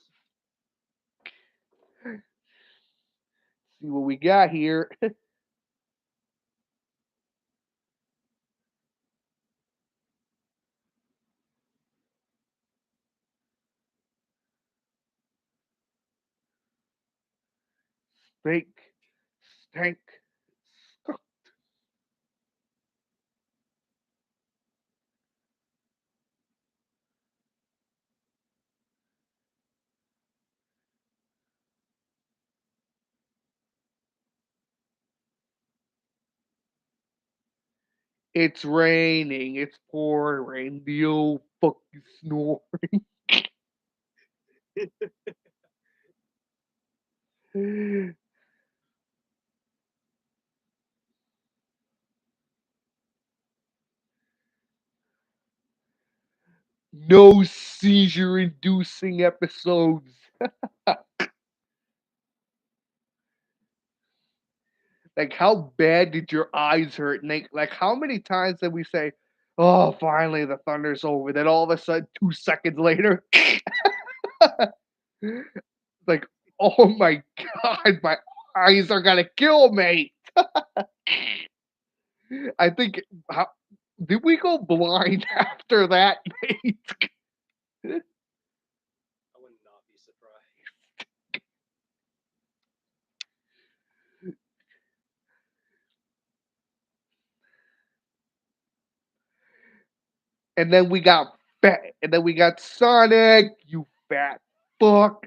See what we got here. Stink. Stank. It's raining. It's pouring rain. The old fucking snore. No seizure inducing episodes. Like, how bad did your eyes hurt, Nate? Like, how many times did we say, "Oh, finally the thunder's over"? Then all of a sudden, 2 seconds later, like, oh my god, my eyes are gonna kill me. I think. How, did we go blind after that, Nate? I would not be surprised. And then we got fat, and then we got Sonic. You fat fuck.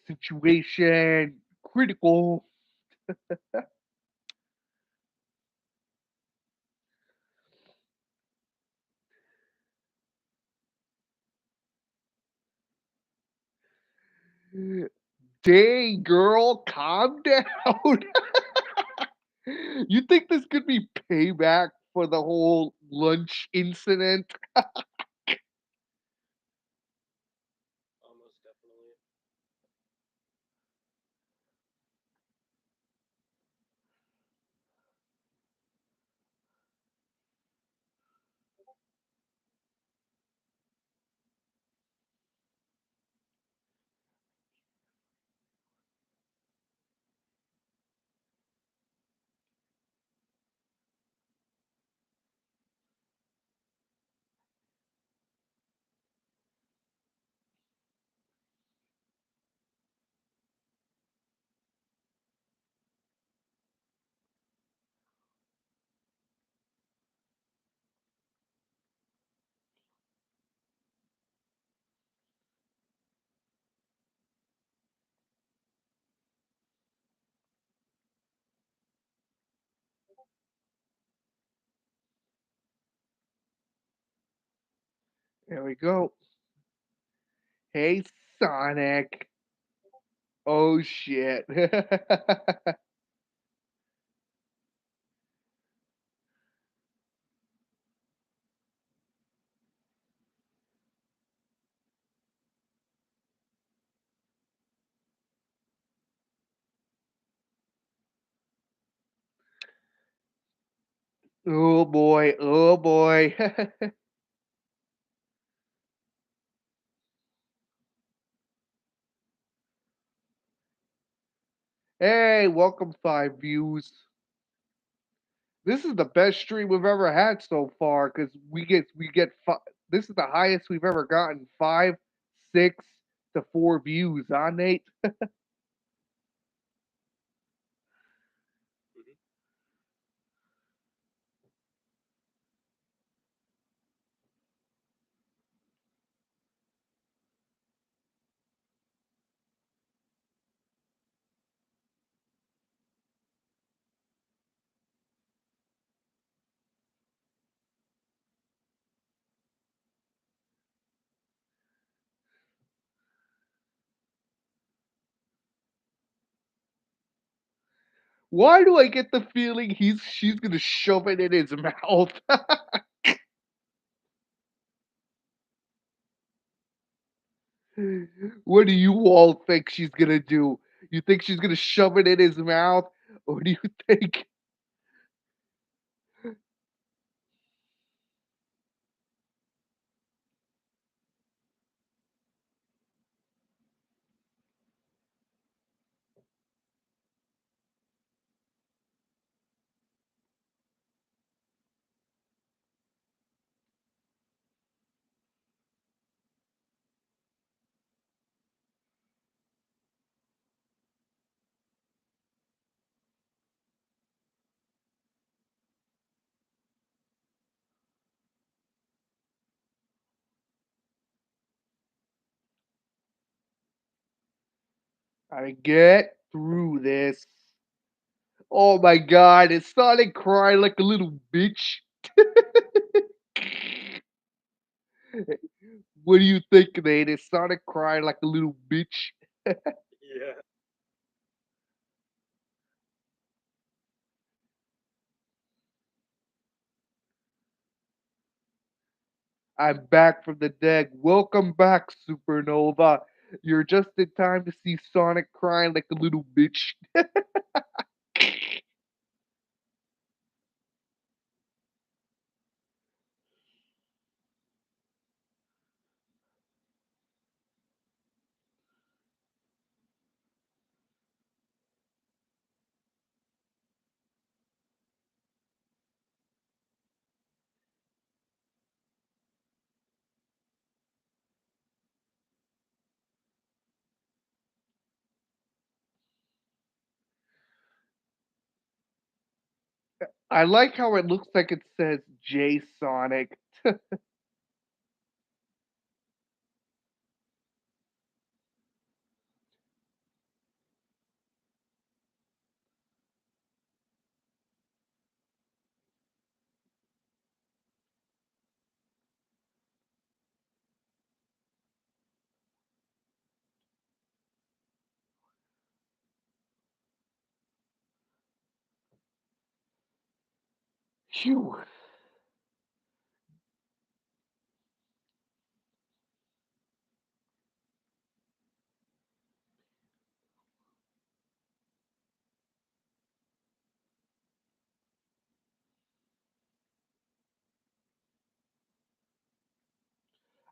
Situation critical. Dang, girl, calm down. You think this could be payback for the whole lunch incident? Almost definitely. There we go. Hey, Sonic. Oh shit. Oh boy. Oh boy. Hey, welcome 5 views. This is the best stream we've ever had so far because we get this is the highest we've ever gotten 5, 6 to 4 views, huh, Nate? Mhm. Why do I get the feeling she's gonna shove it in his mouth? What do you all think she's gonna do? You think she's gonna shove it in his mouth, or do you think? I get through this. Oh my god, it started crying like a little bitch. What do you think, Nate? It started crying like a little bitch. Yeah. I'm back from the dead. Welcome back, Supernova. You're just in time to see Sonic crying like a little bitch. I like how it looks like it says J Sonic. Phew.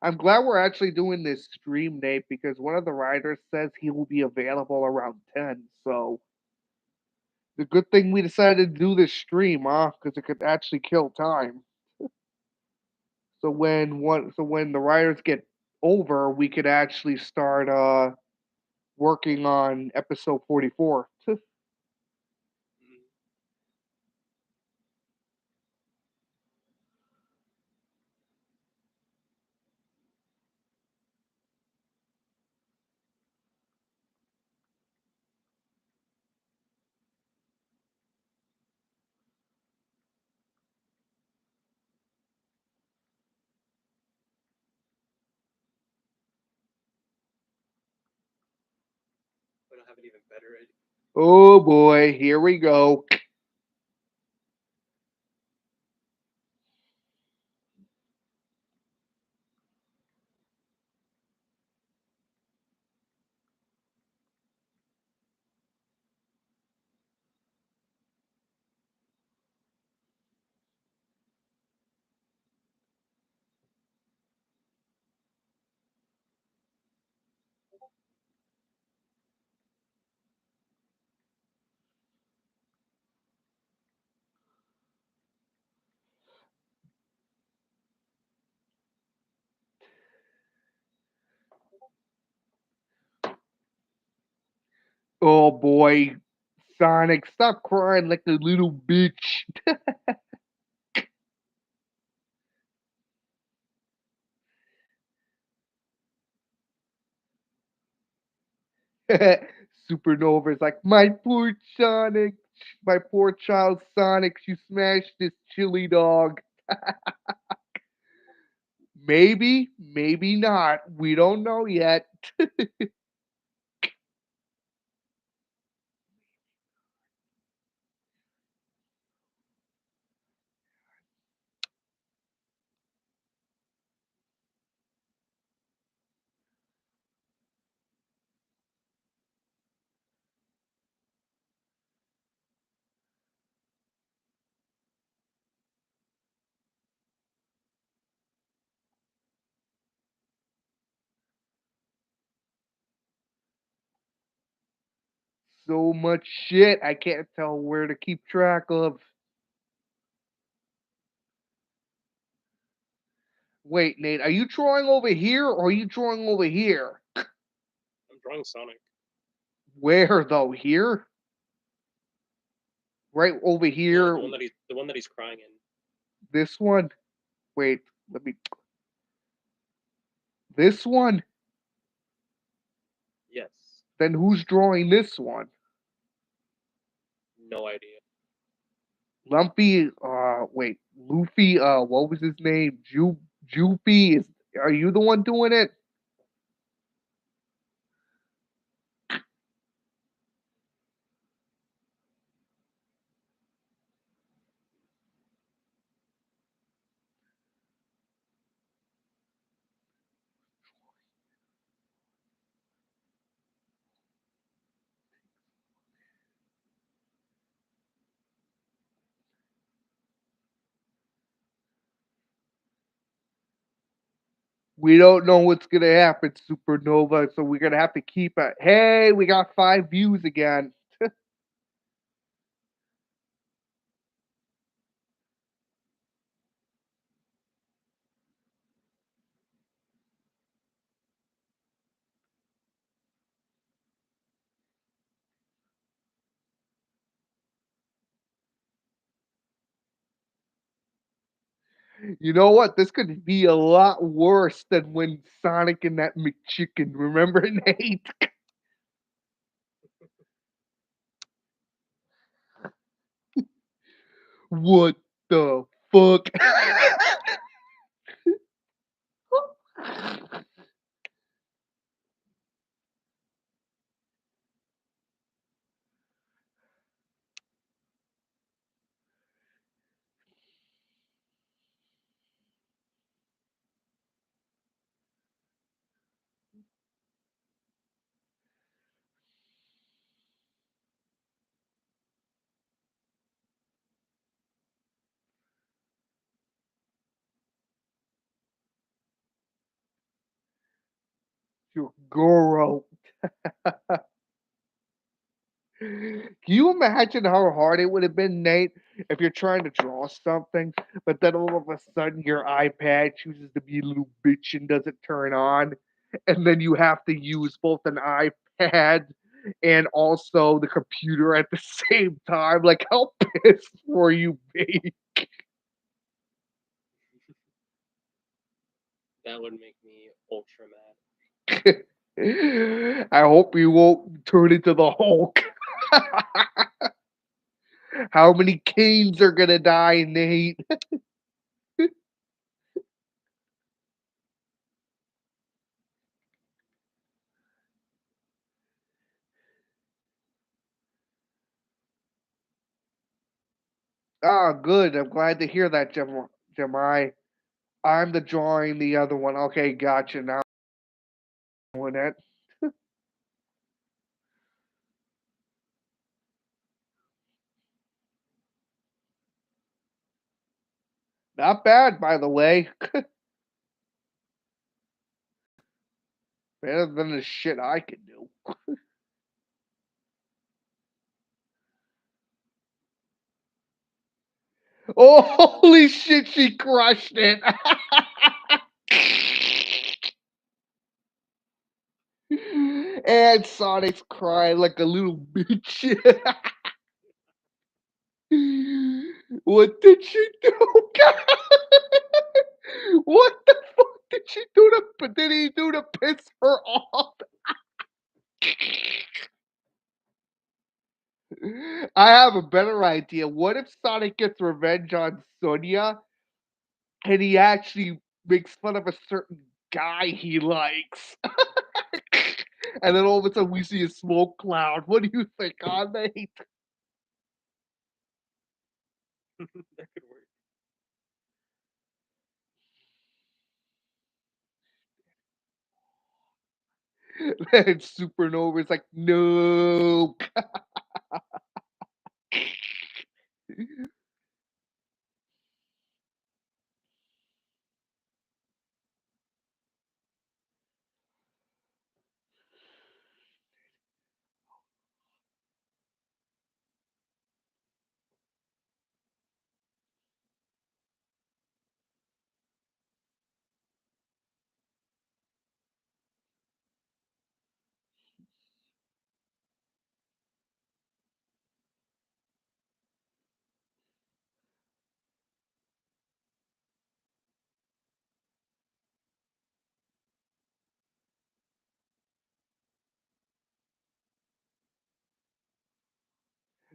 I'm glad we're actually doing this stream, Nate, because one of the writers says he will be available around 10. So the good thing we decided to do this stream, huh? Because it could actually kill time. So when the writers get over, we could actually start working on episode 44. Mhm. don't have an even better idea. Oh boy, here we go. Oh boy, Sonic, stop crying like a little bitch. Supernova's like, my poor Sonic, my poor child Sonic, you smashed this chili dog. Maybe, maybe not. We don't know yet. So much shit, I can't tell where to keep track of. Wait, Nate, are you drawing over here or are you drawing over here? I'm drawing Sonic. Where though? Here? Right over No, here? the one that he's crying in. This one? Wait, let me. This one? Yes. Then who's drawing this one? No idea. Lumpy, wait, Luffy, what was his name? Joopy, are you the one doing it? We don't know what's gonna happen, Supernova, so we're gonna have to keep it. Hey, we got 5 views again. You know what? This could be a lot worse than when Sonic and that McChicken. Remember, Nate? What the fuck? Your Goro. Can you imagine how hard it would have been, Nate, if you're trying to draw something, but then all of a sudden your iPad chooses to be a little bitch and doesn't turn on, and then you have to use both an iPad and also the computer at the same time? Like, how pissed were you be? That would make me ultra mad. I hope you won't turn into the Hulk. How many Canes are gonna die, Nate? Ah, good. I'm glad to hear that, Jemai. I'm the drawing the other one. Okay, gotcha. Now I'm doing it. Not bad, by the way. Better than the shit I can do. Oh, holy shit, she crushed it. And Sonic's crying like a little bitch. What did she do? What the fuck did she do did he do to piss her off? I have a better idea. What if Sonic gets revenge on Sonia and he actually makes fun of a certain guy he likes? And then all of a sudden we see a smoke cloud. What do you think, Nate? That could work. And Supernova is like, no.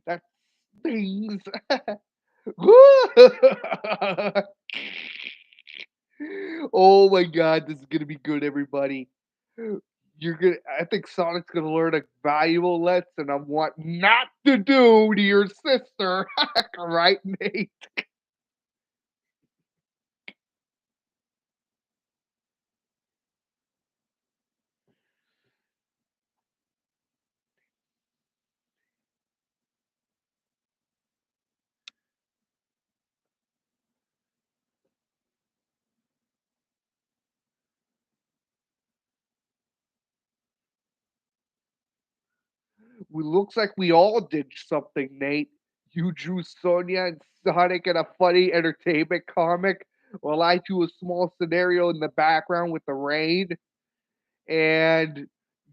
That stings. Oh my god, this is gonna be good, everybody. You're gonna I think Sonic's gonna learn a valuable lesson on what not to do to your sister. Right, Nate? Well, looks like we all did something, Nate. You drew Sonia and Sonic in a funny entertainment comic, while I drew a small scenario in the background with the rain. And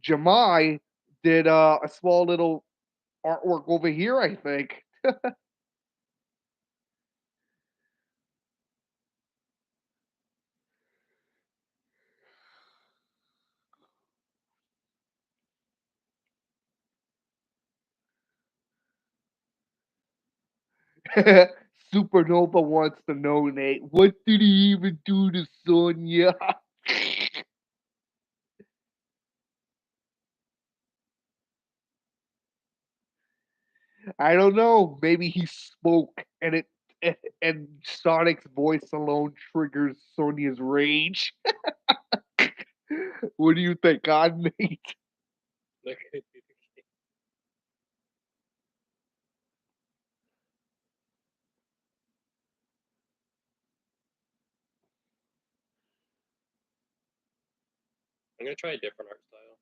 Jamai did a small little artwork over here, I think. Supernova wants to know, Nate, what did he even do to Sonia? I don't know. Maybe he spoke and Sonic's voice alone triggers Sonia's rage. What do you think, God, Nate? That could be the case. I'm gonna try a different art style.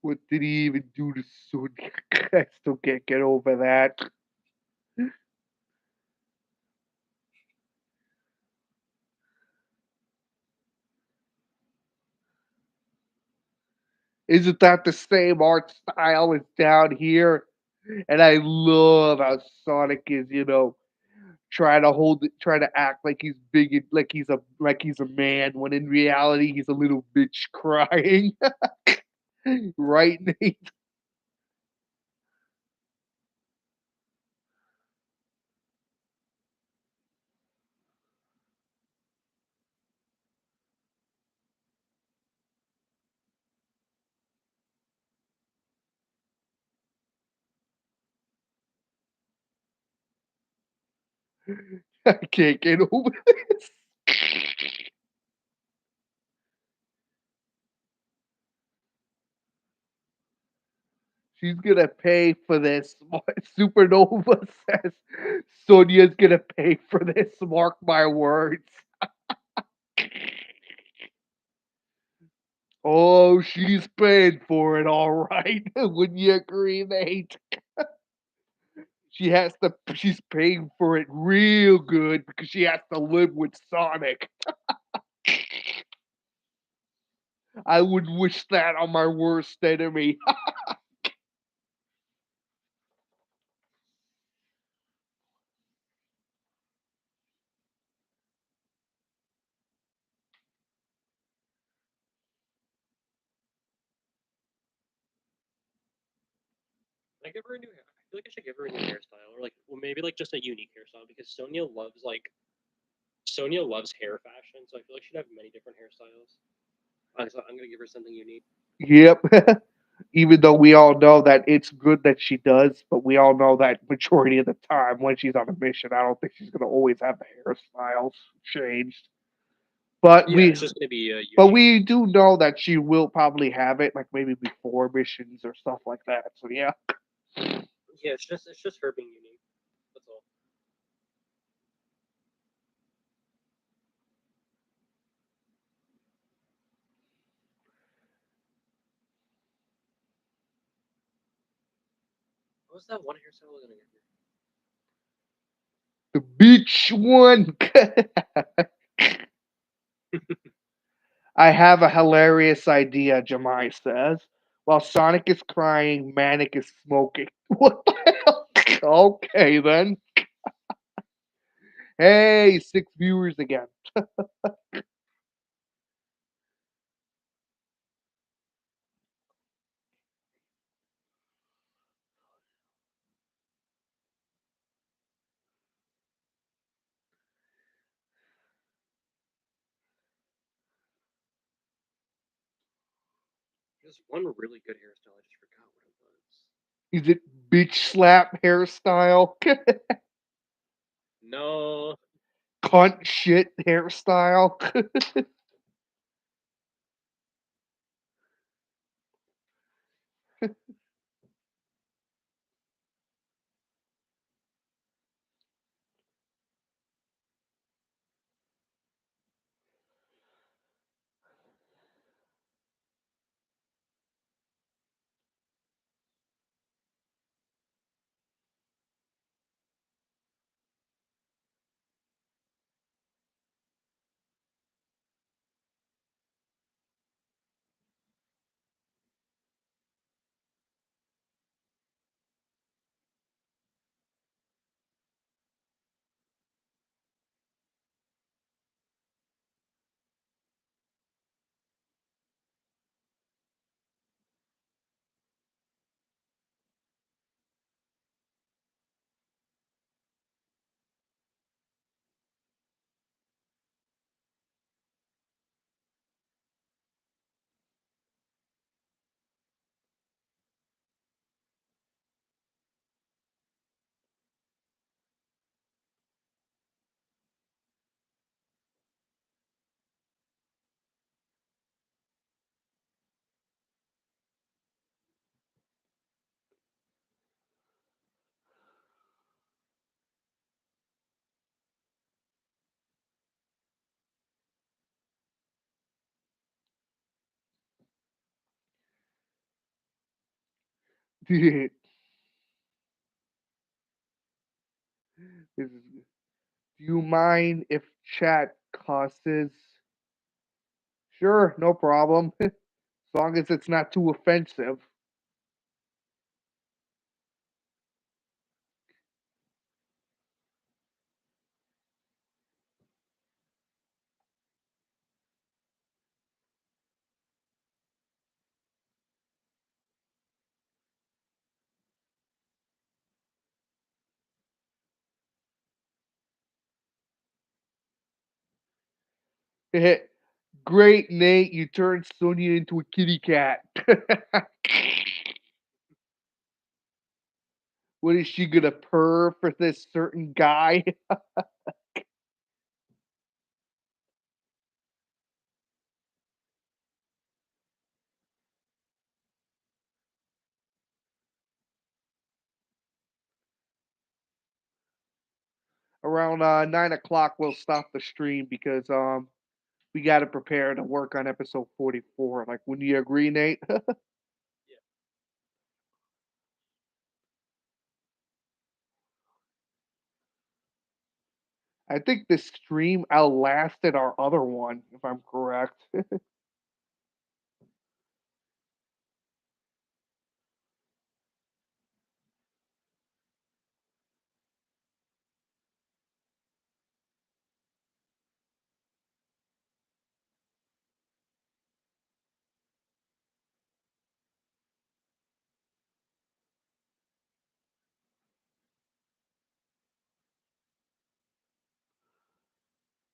What did he even do to Sonya? I still can't get over that. Isn't that the same art style as down here? And I love how Sonic is, trying to trying to act like he's big and like he's a man when in reality he's a little bitch crying. Right, Nate? I can't get over this. She's gonna pay for this. Supernova says Sonia's gonna pay for this. Mark my words. Oh, she's paying for it, all right. Wouldn't you agree, mate? She's paying for it real good because she has to live with Sonic. I would wish that on my worst enemy. I give her a new hair. I feel like I should give her a new hairstyle, or like, well, maybe like just a unique hairstyle because Sonia loves hair fashion, so I feel like she'd have many different hairstyles. So I'm gonna give her something unique. Yep. Even though we all know that it's good that she does, but we all know that majority of the time when she's on a mission, I don't think she's gonna always have the hairstyles changed. But Yeah, we it's just gonna be but unique. we do know that she will probably have it, like maybe before missions or stuff like that. So yeah. Yeah, it's just her being unique. That's all. What was that one hairstyle I was gonna give The beach one. I have a hilarious idea, Jemai says. While Sonic is crying, Manic is smoking. What the hell? Okay, then. Hey, 6 viewers again. There's one really good hairstyle. I just forgot what it was. Is it bitch slap hairstyle? No, Cunt shit hairstyle? Do you mind if chat causes? Sure, no problem. As long as it's not too offensive. Great, Nate. You turned Sonia into a kitty cat. What is she gonna purr for this certain guy? Around 9 o'clock, we'll stop the stream because we got to prepare to work on episode 44. Like, wouldn't you agree, Nate? Yeah. I think this stream outlasted our other one, if I'm correct.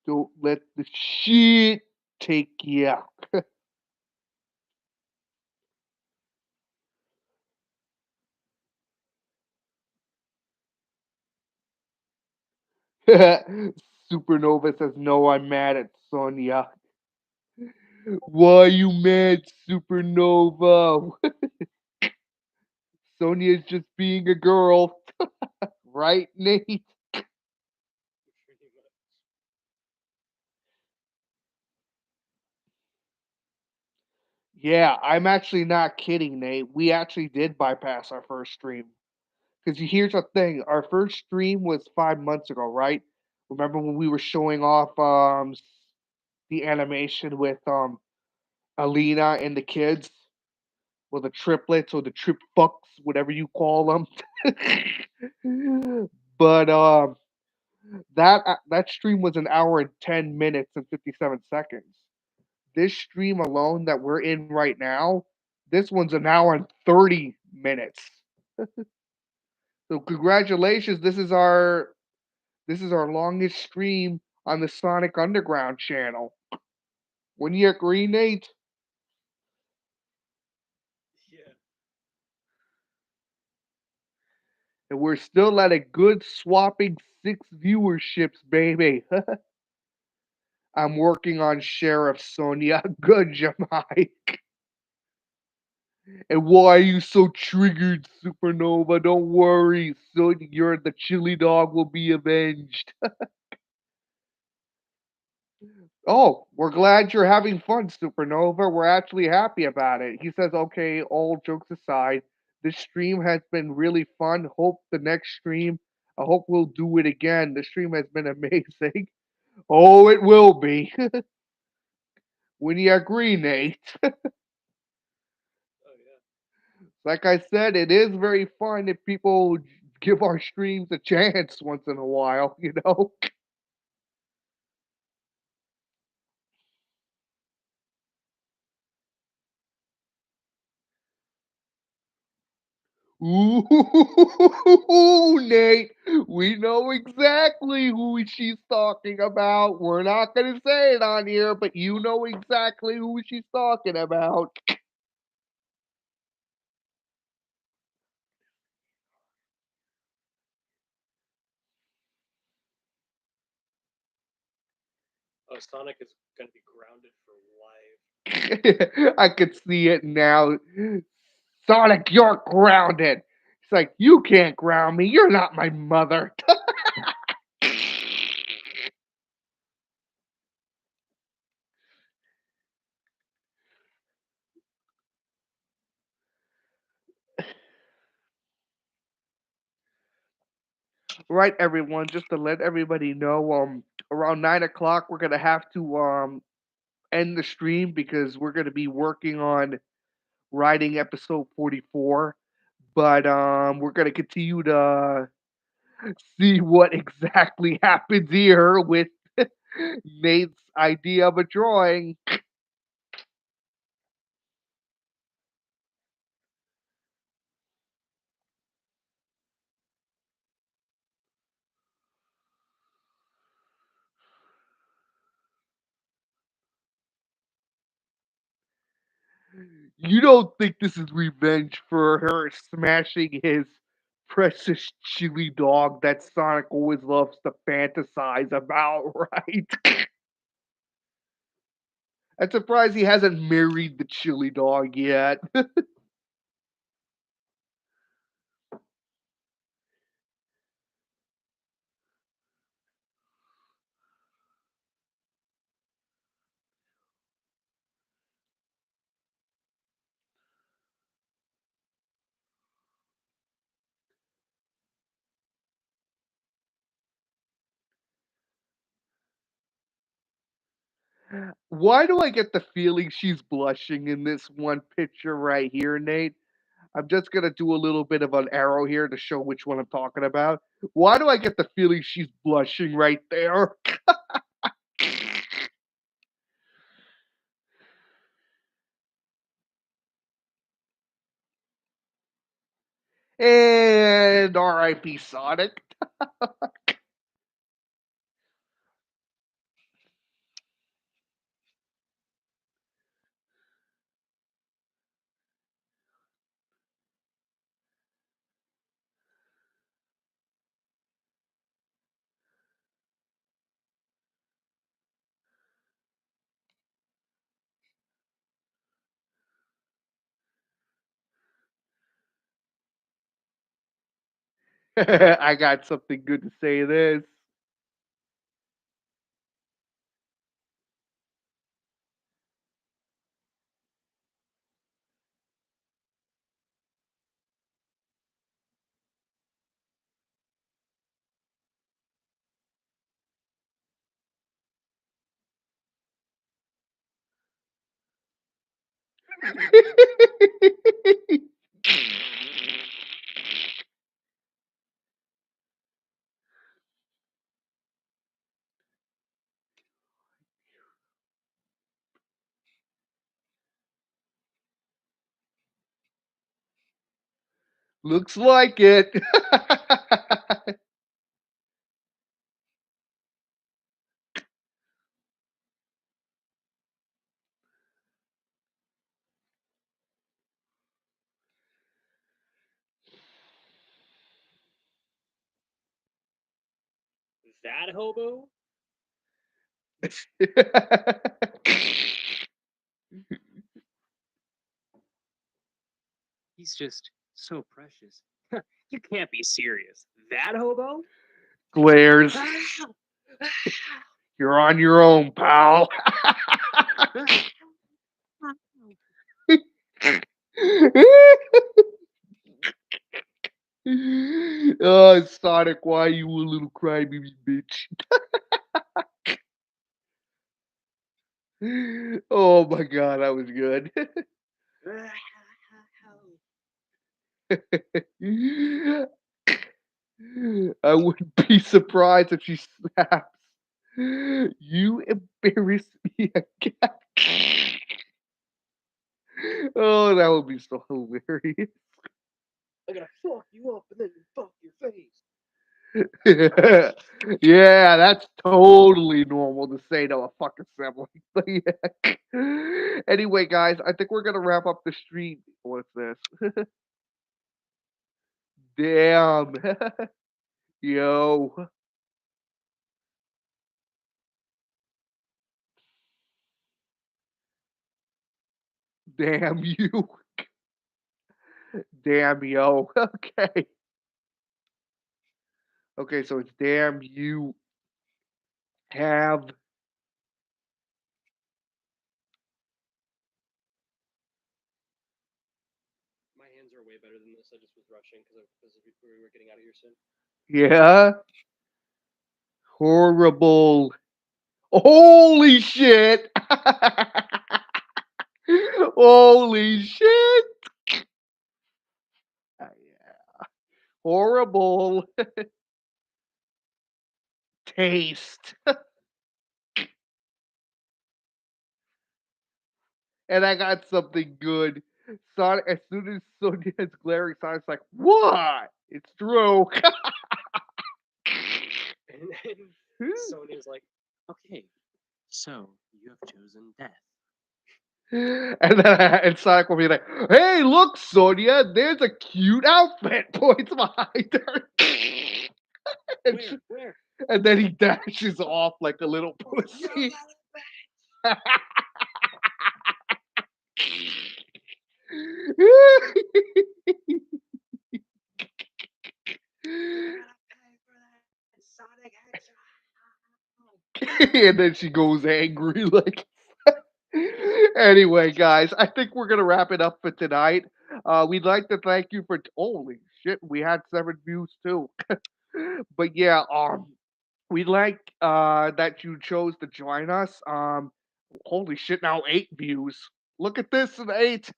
Don't let the shit take you out. Supernova says, no, I'm mad at Sonya. Why you mad, Supernova? Sonya's just being a girl. Right, Nate? Pretty much. Yeah, I'm actually not kidding, Nate. We actually did bypass our first stream. Because here's the thing, our first stream was 5 months ago, right? Remember when we were showing off the animation with Alina and the kids? Or the triplets or the trip fucks, whatever you call them. But that stream was an hour and 10 minutes and 57 seconds. This stream alone that we're in right now, this one's an hour and 30 minutes. So congratulations, this is our longest stream on the Sonic Underground channel. Wouldn't you agree, Nate? Yeah. And we're still at a good swapping 6 viewerships, baby. I'm working on Sheriff Sonia. Good, Jamai. And why are you so triggered, Supernova? Don't worry, so the chili dog will be avenged. Oh, we're glad you're having fun, Supernova. We're actually happy about it. He says, okay, all jokes aside, this stream has been really fun. Hope the next stream, I hope we'll do it again. The stream has been amazing. Oh, it will be. When you agree, Nate. Oh yeah. Like I said, it is very fun if people give our streams a chance once in a while, you know? Ooh, Nate, we know exactly who she's talking about. We're not going to say it on here, but you know exactly who she's talking about. Oh, Sonic is gonna be grounded for life. I could see it now. Sonic, you're grounded. It's like, you can't ground me. You're not my mother. Right, everyone. Just to let everybody know, around 9 o'clock, we're gonna have to end the stream because we're gonna be working on writing episode 44. But we're gonna continue to see what exactly happens here with Nate's idea of a drawing. You don't think this is revenge for her smashing his precious chili dog that Sonic always loves to fantasize about, right? I'm surprised he hasn't married the chili dog yet. Why do I get the feeling she's blushing in this one picture right here, Nate? I'm just gonna do a little bit of an arrow here to show which one I'm talking about. Why do I get the feeling she's blushing right there? And R.I.P. Sonic. I got something good to say this. Looks like it. That hobo? He's just so precious. You can't be serious. That hobo? Glares. You're on your own, pal. Oh, Sonic, why you a little crybaby bitch? Oh my god, that was good. I wouldn't be surprised if she snaps. You embarrass me again. Oh, that would be so hilarious. I'm gonna fuck you up and then fuck your face. Yeah, that's totally normal to say to a fucking sibling. Yeah. Anyway, guys, I think we're gonna wrap up the stream. What's this? Damn. Yo. Damn you. Damn yo. Okay. Okay, so it's damn you have. My hands are way better than this. I just was rushing because we were getting out of here soon. Yeah. Horrible. Holy shit. Holy shit. Horrible taste. And I got something good. Sonic, as soon as Sonia's glaring, Sonic's like, what? It's true. And then Sonya's like, okay, so you have chosen death. And then and Sonic will be like, hey, look, Sonia, there's a cute outfit. Points behind her. and, Where? Where? and then he dashes off like a little pussy. Sonic And then she goes angry like anyway, guys, I think we're gonna wrap it up for tonight. We'd like to thank you for holy shit, we had 7 views too. But yeah, we like that you chose to join us. Holy shit, now 8 views. Look at this, an 8.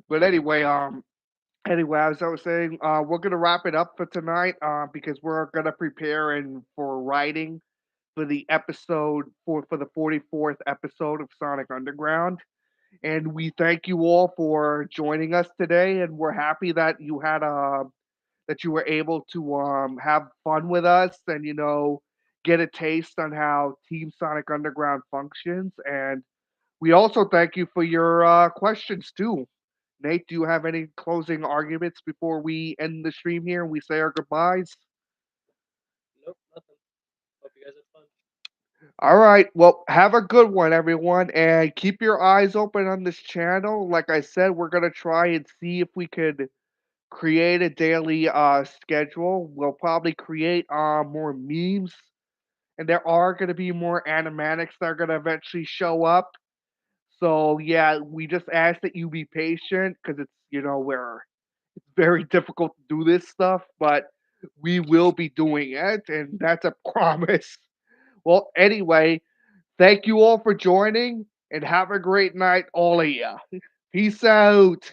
But anyway, as I was saying, we're gonna wrap it up for tonight because we're gonna prepare and for writing for the episode for the 44th episode of Sonic Underground. And we thank you all for joining us today, and we're happy that you were able to have fun with us and get a taste on how Team Sonic Underground functions. And we also thank you for your questions too. Nate, do you have any closing arguments before we end the stream here and we say our goodbyes? Nope, nothing. Hope you guys had fun. All right. Well, have a good one, everyone, and keep your eyes open on this channel. Like I said, we're gonna try and see if we could create a daily schedule. We'll probably create more memes, and there are gonna be more animatics that are gonna eventually show up. So yeah, we just ask that you be patient because it's where it's very difficult to do this stuff, but we will be doing it, and that's a promise. Well, anyway, thank you all for joining and have a great night, all of you. Peace out.